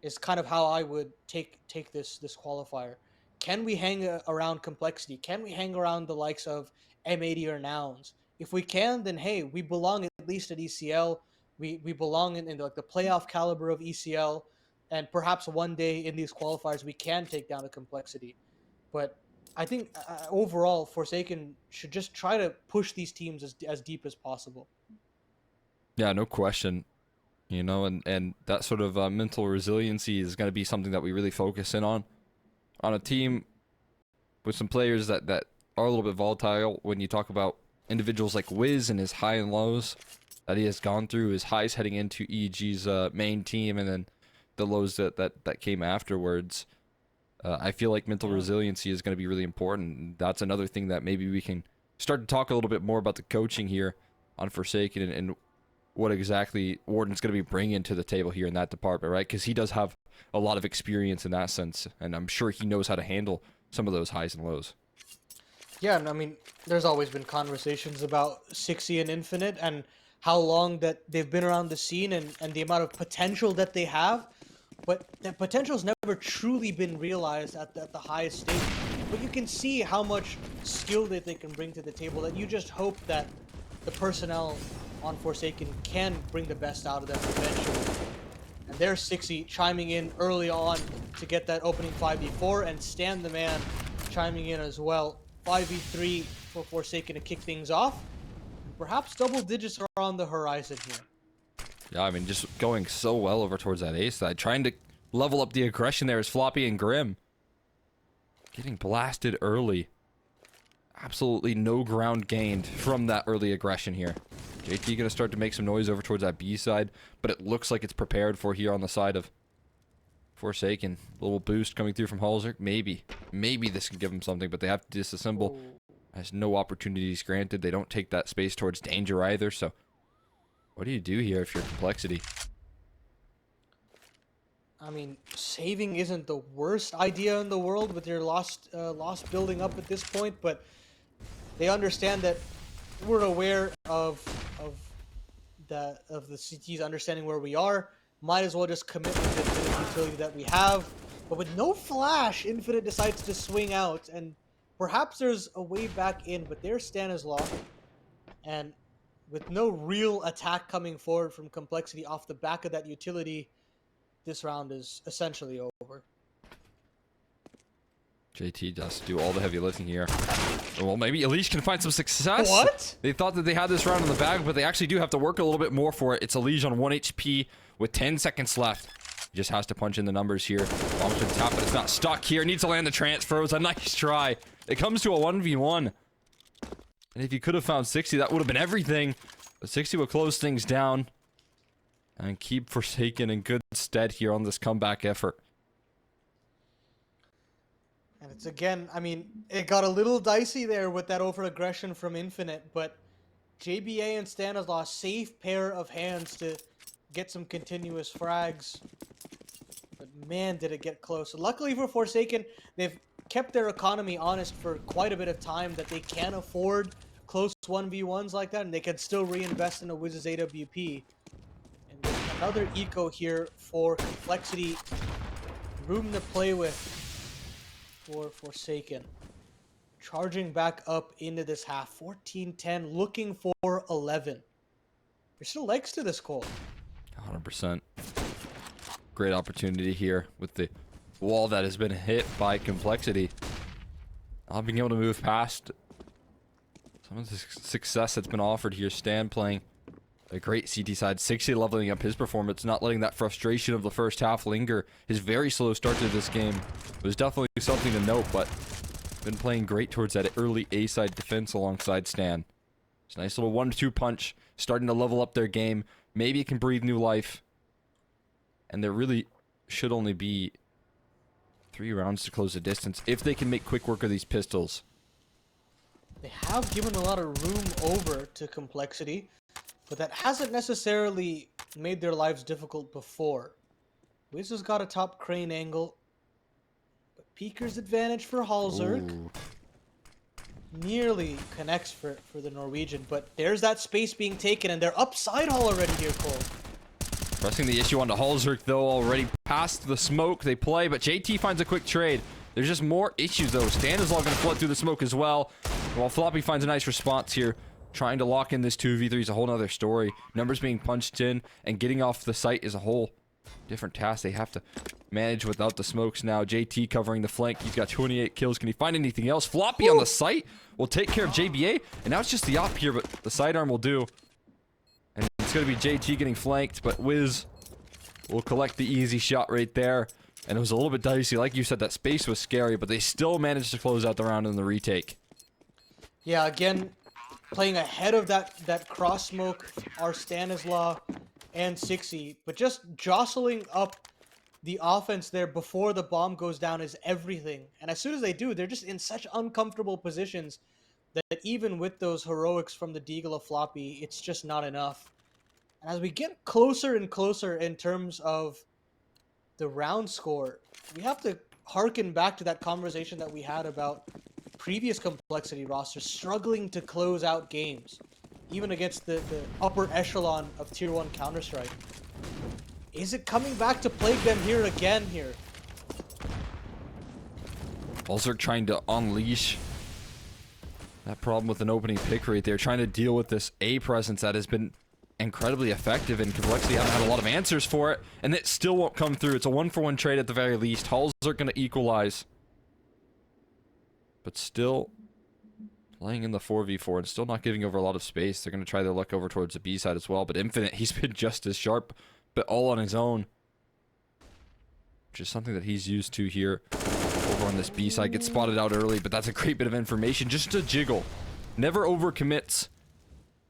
[SPEAKER 1] Is kind of how I would take this qualifier. Can we hang around Complexity? Can we hang around the likes of M80 or Nouns? If we can, then hey, we belong at least at ECL. We belong in like the playoff caliber of ECL, and perhaps one day in these qualifiers we can take down a Complexity. But I think overall, Forsaken should just try to push these teams as deep as possible.
[SPEAKER 2] Yeah, no question. You know, and that sort of mental resiliency is going to be something that we really focus in on a team with some players that are a little bit volatile. When you talk about individuals like Wiz and his high and lows that he has gone through, his highs heading into EG's main team, and then the lows that came afterwards. I feel like mental resiliency is going to be really important. That's another thing that maybe we can start to talk a little bit more about the coaching here on Forsaken and what exactly Warden's going to be bringing to the table here in that department, right? Because he does have a lot of experience in that sense, and I'm sure he knows how to handle some of those highs and lows.
[SPEAKER 1] Yeah, and I mean, there's always been conversations about Sixy and Infinite and how long that they've been around the scene and the amount of potential that they have. But that potential's never truly been realized at the highest stage. But you can see how much skill that they can bring to the table, that you just hope that the personnel on Forsaken can bring the best out of them eventually. And there's Sixy chiming in early on to get that opening 5v4, and Stan the Man chiming in as well. 5v3 for Forsaken to kick things off. Perhaps double digits are on the horizon here.
[SPEAKER 2] Yeah, I mean, just going so well over towards that A side. Trying to level up the aggression there is Floppy and Grim. Getting blasted early. Absolutely no ground gained from that early aggression here. JT going to start to make some noise over towards that B side, but it looks like it's prepared for here on the side of Forsaken. Little boost coming through from hallzerk. Maybe this can give them something, but they have to disassemble. Has no opportunities granted. They don't take that space towards danger either, so what do you do here if you're Complexity?
[SPEAKER 1] I mean, saving isn't the worst idea in the world with your lost building up at this point, but they understand that we're aware of the CTs understanding where we are. Might as well just commit with the Infinite utility that we have. But with no flash, Infinite decides to swing out, and perhaps there's a way back in, but there's Stanislaw. And with no real attack coming forward from Complexity off the back of that utility, this round is essentially over.
[SPEAKER 2] JT does do all the heavy lifting here. Well, maybe Elish can find some success.
[SPEAKER 1] What?
[SPEAKER 2] They thought that they had this round in the bag, but they actually do have to work a little bit more for it. It's Elish on 1 HP with 10 seconds left. He just has to punch in the numbers here. Bomb's been tapped, but it's not stuck here. Needs to land the transfer. It was a nice try. It comes to a 1v1. And if you could have found 60, that would have been everything. But 60 will close things down and keep Forsaken in good stead here on this comeback effort.
[SPEAKER 1] And it's again, I mean, it got a little dicey there with that over-aggression from Infinite, but JBA and Stanislaw, safe pair of hands to get some continuous frags. But man, did it get close. Luckily for Forsaken, they've kept their economy honest for quite a bit of time, that they can afford close 1v1s like that, and they can still reinvest in a Wiz's AWP. And another eco here for Complexity. Room to play with for Forsaken. Charging back up into this half. 14-10, looking for 11. There's still legs to this, Cole.
[SPEAKER 2] 100%. Great opportunity here with the wall that has been hit by Complexity. Not being able to move past some of the success that's been offered here. Stan playing a great CT side. 60 leveling up his performance, not letting that frustration of the first half linger. His very slow start to this game was definitely something to note, but been playing great towards that early A-side defense alongside Stan. It's a nice little 1-2 punch, starting to level up their game. Maybe it can breathe new life. And there really should only be 3 rounds to close the distance if they can make quick work of these pistols.
[SPEAKER 1] They have given a lot of room over to Complexity, but that hasn't necessarily made their lives difficult before. Wiz has got a top crane angle, but Peeker's advantage for hallzerk.
[SPEAKER 2] Ooh.
[SPEAKER 1] Nearly connects for the Norwegian, but there's that space being taken, and they're upside hall already here, Cole.
[SPEAKER 2] Pressing the issue onto hallzerk, though, already past the smoke. They play, but JT finds a quick trade. There's just more issues, though. Stanislaw going to flood through the smoke as well, while Floppy finds a nice response here. Trying to lock in this 2v3 is a whole nother story. Numbers being punched in, and getting off the site is a whole different task. They have to manage without the smokes now. JT covering the flank. He's got 28 kills. Can he find anything else? Floppy on the site will take care of JBA, and now it's just the op here, but the sidearm will do. And it's going to be JT getting flanked, but Wiz will collect the easy shot right there. And it was a little bit dicey. Like you said, that space was scary, but they still managed to close out the round in the retake.
[SPEAKER 1] Yeah, again, playing ahead of that cross smoke are Stanislaw and 60, but just jostling up the offense there before the bomb goes down is everything. And as soon as they do, they're just in such uncomfortable positions that even with those heroics from the Deagle of Floppy, it's just not enough. And as we get closer and closer in terms of the round score, we have to harken back to that conversation that we had about previous Complexity rosters struggling to close out games, even against the upper echelon of Tier 1 Counter-Strike. Is it coming back to plague them here again here?
[SPEAKER 2] hallzerk trying to unleash that problem with an opening pick right there, trying to deal with this A presence that has been incredibly effective, and Complexity haven't had a lot of answers for it, and it still won't come through. It's a 1-for-1 trade at the very least. hallzerk going to equalize, but still playing in the 4v4 and still not giving over a lot of space. They're going to try their luck over towards the B side as well, but Infinite, he's been just as sharp, but all on his own, which is something that he's used to here. Over on this B side, gets spotted out early, but that's a great bit of information. Just a jiggle. Never overcommits.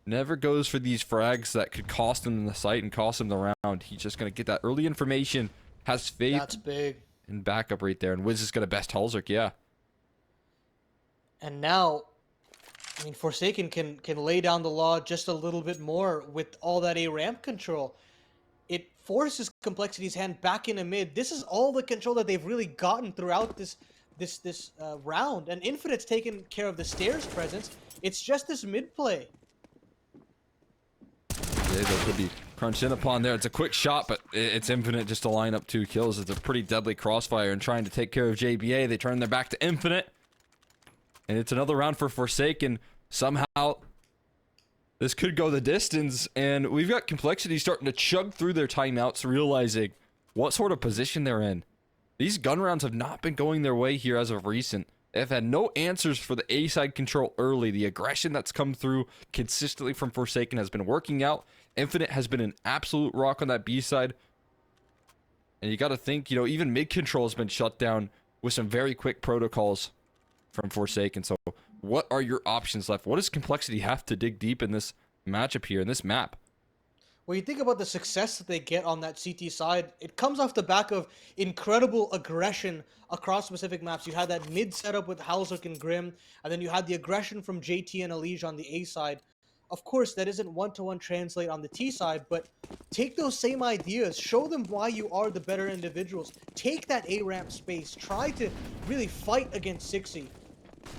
[SPEAKER 2] Never goes for these frags that could cost him in the site and cost him the round. He's just going to get that early information. Has faith.
[SPEAKER 1] That's big.
[SPEAKER 2] And backup right there. And Wiz is going to best hallzerk, yeah.
[SPEAKER 1] And now, I mean, Forsaken can lay down the law just a little bit more with all that A ramp control. It forces Complexity's hand back into mid. This is all the control that they've really gotten throughout this round. And Infinite's taken care of the stairs presence. It's just this mid play.
[SPEAKER 2] They could be crunched in upon there. It's a quick shot, but it's Infinite just to line up 2 kills. It's a pretty deadly crossfire and trying to take care of JBA. They turn their back to Infinite. And it's another round for Forsaken. Somehow, this could go the distance. And we've got Complexity starting to chug through their timeouts, realizing what sort of position they're in. These gun rounds have not been going their way here as of recent. They've had no answers for the A side control early. The aggression that's come through consistently from Forsaken has been working out. Infinite has been an absolute rock on that B side. And you got to think, you know, even mid control has been shut down with some very quick protocols from Forsaken. So what are your options left? What does Complexity have to dig deep in this matchup here, in this map?
[SPEAKER 1] When you think about the success that they get on that CT side, it comes off the back of incredible aggression across specific maps. You had that mid setup with hallzerk and Grim, and then you had the aggression from JT and Elige on the A side. Of course, that isn't one-to-one translate on the T side, but take those same ideas, show them why you are the better individuals. Take that A ramp space, try to really fight against Sixy.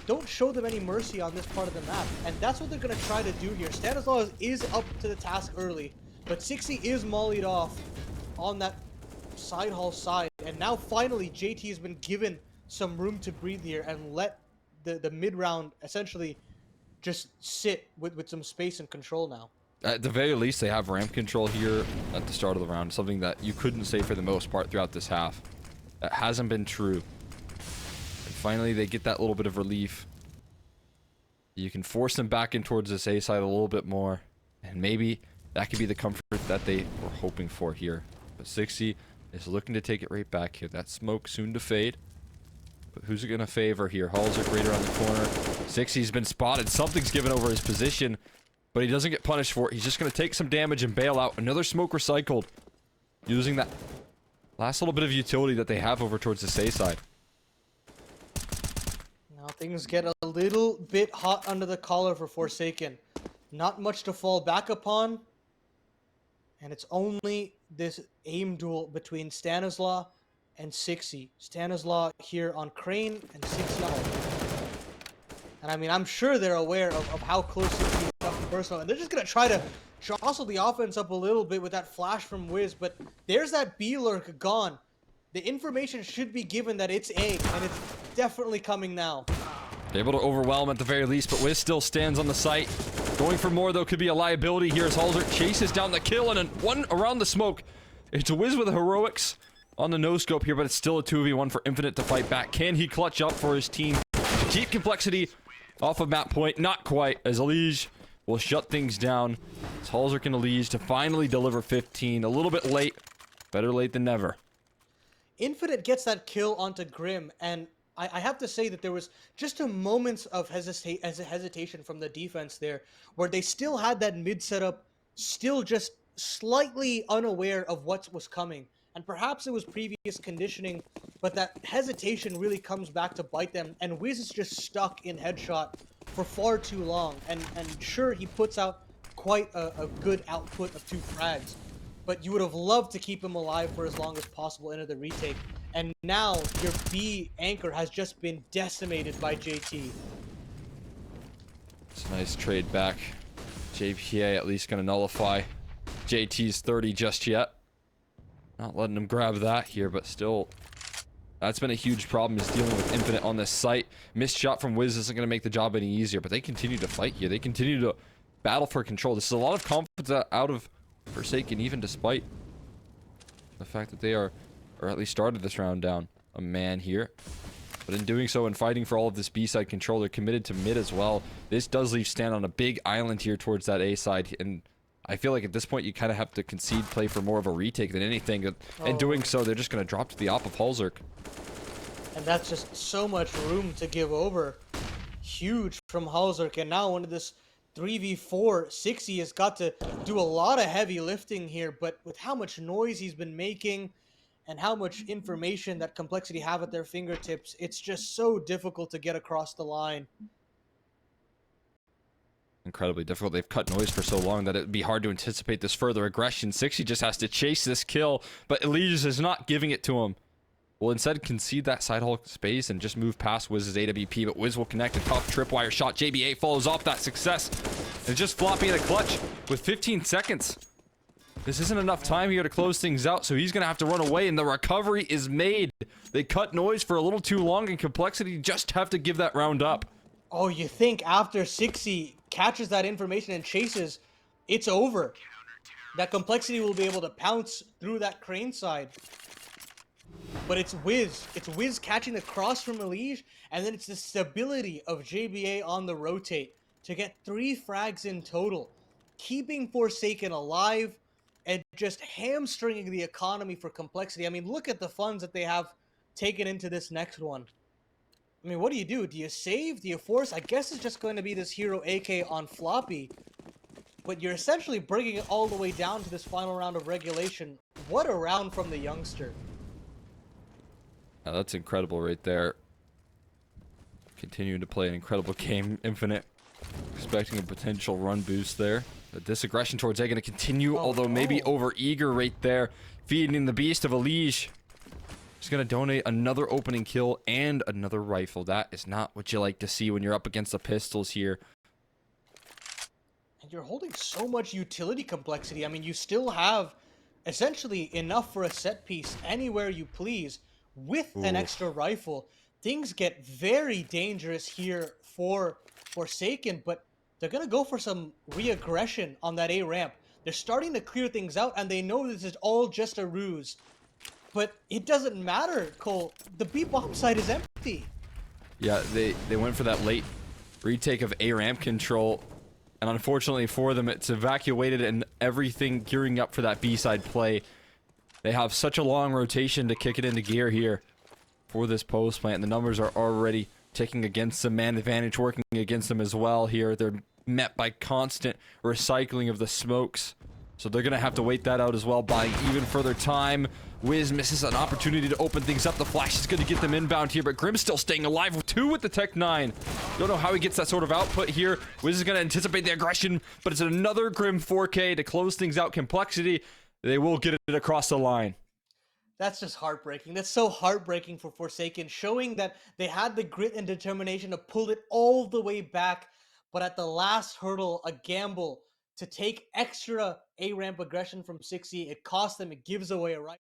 [SPEAKER 1] Don't show them any mercy on this part of the map, and that's what they're going to try to do here. Stanislav is up to the task early, but Sixy is mollied off on that side hall side, and now finally JT has been given some room to breathe here and let the mid-round essentially just sit with some space and control now.
[SPEAKER 2] At the very least, they have ramp control here at the start of the round, something that you couldn't say for the most part throughout this half. That hasn't been true. And finally, they get that little bit of relief. You can force them back in towards this A side a little bit more, and maybe that could be the comfort that they were hoping for here. But Sixy is looking to take it right back here. That smoke soon to fade. But who's it going to favor here? hallzerk right around the corner. Sixy's been spotted. Something's given over his position, but he doesn't get punished for it. He's just going to take some damage and bail out. Another smoke recycled, using that last little bit of utility that they have over towards the A side.
[SPEAKER 1] Now things get a little bit hot under the collar for Forsaken. Not much to fall back upon. And it's only this aim duel between Stanislav and Sixy. Stanislav here on Crane and Sixy on Hall. And I mean, I'm sure they're aware of how close Sixy is up to personal. And they're just going to try to jostle the offense up a little bit with that flash from Wiz. But there's that B lurk gone. The information should be given that it's A. And it's definitely coming now.
[SPEAKER 2] Able to overwhelm at the very least, but Wiz still stands on the site. Going for more, though, could be a liability here as hallzerk chases down the kill, and one around the smoke. It's a Wiz with the heroics on the no-scope here, but it's still a 2v1 for Infinite to fight back. Can he clutch up for his team to keep Complexity off of map point? Not quite, as Elige will shut things down. It's hallzerk and Elige to finally deliver 15. A little bit late. Better late than never.
[SPEAKER 1] Infinite gets that kill onto Grim, and I have to say that there was just a moment of hesitation from the defense there, where they still had that mid setup, still just slightly unaware of what was coming. And perhaps it was previous conditioning, but that hesitation really comes back to bite them, and Wiz is just stuck in headshot for far too long. And sure, he puts out quite a good output of 2 frags, but you would have loved to keep him alive for as long as possible into the retake. And now your B anchor has just been decimated by JT.
[SPEAKER 2] It's a nice trade back. JPA at least going to nullify JT's 30 just yet. Not letting him grab that here, but still, that's been a huge problem, is dealing with Infinite on this site. Missed shot from Wiz isn't going to make the job any easier, but they continue to fight here. They continue to battle for control. This is a lot of confidence out of Forsaken, even despite the fact that they are, or at least started this round down a man here. But in doing so and fighting for all of this B-side control, they're committed to mid as well. This does leave Stan on a big island here towards that A side, and I feel like at this point you kind of have to concede play for more of a retake than anything. And doing so, they're just going to drop to the op of hallzerk.
[SPEAKER 1] And that's just so much room to give over. Huge from hallzerk, and now into this 3v4, Sixy has got to do a lot of heavy lifting here, but with how much noise he's been making and how much information that Complexity have at their fingertips, it's just so difficult to get across the line.
[SPEAKER 2] Incredibly difficult. They've cut noise for so long that it'd be hard to anticipate this further aggression. Sixy just has to chase this kill, but Elige is not giving it to him. Will instead concede that side hall space and just move past Wiz's AWP, but Wiz will connect a tough tripwire shot. JBA follows off that success and just flopping in a clutch with 15 seconds. This isn't enough time here to close things out, so he's going to have to run away, and the recovery is made. They cut noise for a little too long, and Complexity just have to give that round up.
[SPEAKER 1] Oh, you think after 60 catches that information and chases, it's over. That Complexity will be able to pounce through that crane side. But it's Wiz. It's Wiz catching the cross from Elige, and then it's the stability of JBA on the rotate to get 3 frags in total, keeping Forsaken alive and just hamstringing the economy for Complexity. I mean, look at the funds that they have taken into this next one. I mean, what do? Do you save? Do you force? I guess it's just going to be this Hero AK on Floppy. But you're essentially bringing it all the way down to this final round of regulation. What a round from the youngster.
[SPEAKER 2] That's incredible right there. Continuing to play an incredible game. Infinite expecting a potential run boost there. The disaggression towards A going to continue, although maybe over eager right there. Feeding the beast of Elige. Just going to donate another opening kill and another rifle. That is not what you like to see when you're up against the pistols here.
[SPEAKER 1] And you're holding so much utility Complexity. I mean, you still have essentially enough for a set piece anywhere you please with an extra rifle. Things get very dangerous here for Forsaken, but they're going to go for some re-aggression on that A ramp. They're starting to clear things out, and they know this is all just a ruse. But it doesn't matter, Cole. The B bomb side is empty.
[SPEAKER 2] Yeah, they went for that late retake of A ramp control, and unfortunately for them, it's evacuated and everything gearing up for that B side play. They have such a long rotation to kick it into gear here for this post plant. The numbers are already ticking against them. Man advantage working against them as well here. They're met by constant recycling of the smokes. So they're going to have to wait that out as well, buying even further time. Wiz misses an opportunity to open things up. The flash is going to get them inbound here, but Grim's still staying alive with 2 with the Tech 9. Don't know how he gets that sort of output here. Wiz is going to anticipate the aggression, but it's another Grim 4K to close things out. Complexity, they will get it across the line.
[SPEAKER 1] That's just heartbreaking. That's so heartbreaking for Forsaken, showing that they had the grit and determination to pull it all the way back, but at the last hurdle, a gamble to take extra A-ramp aggression from 60, it cost them, it gives away a right.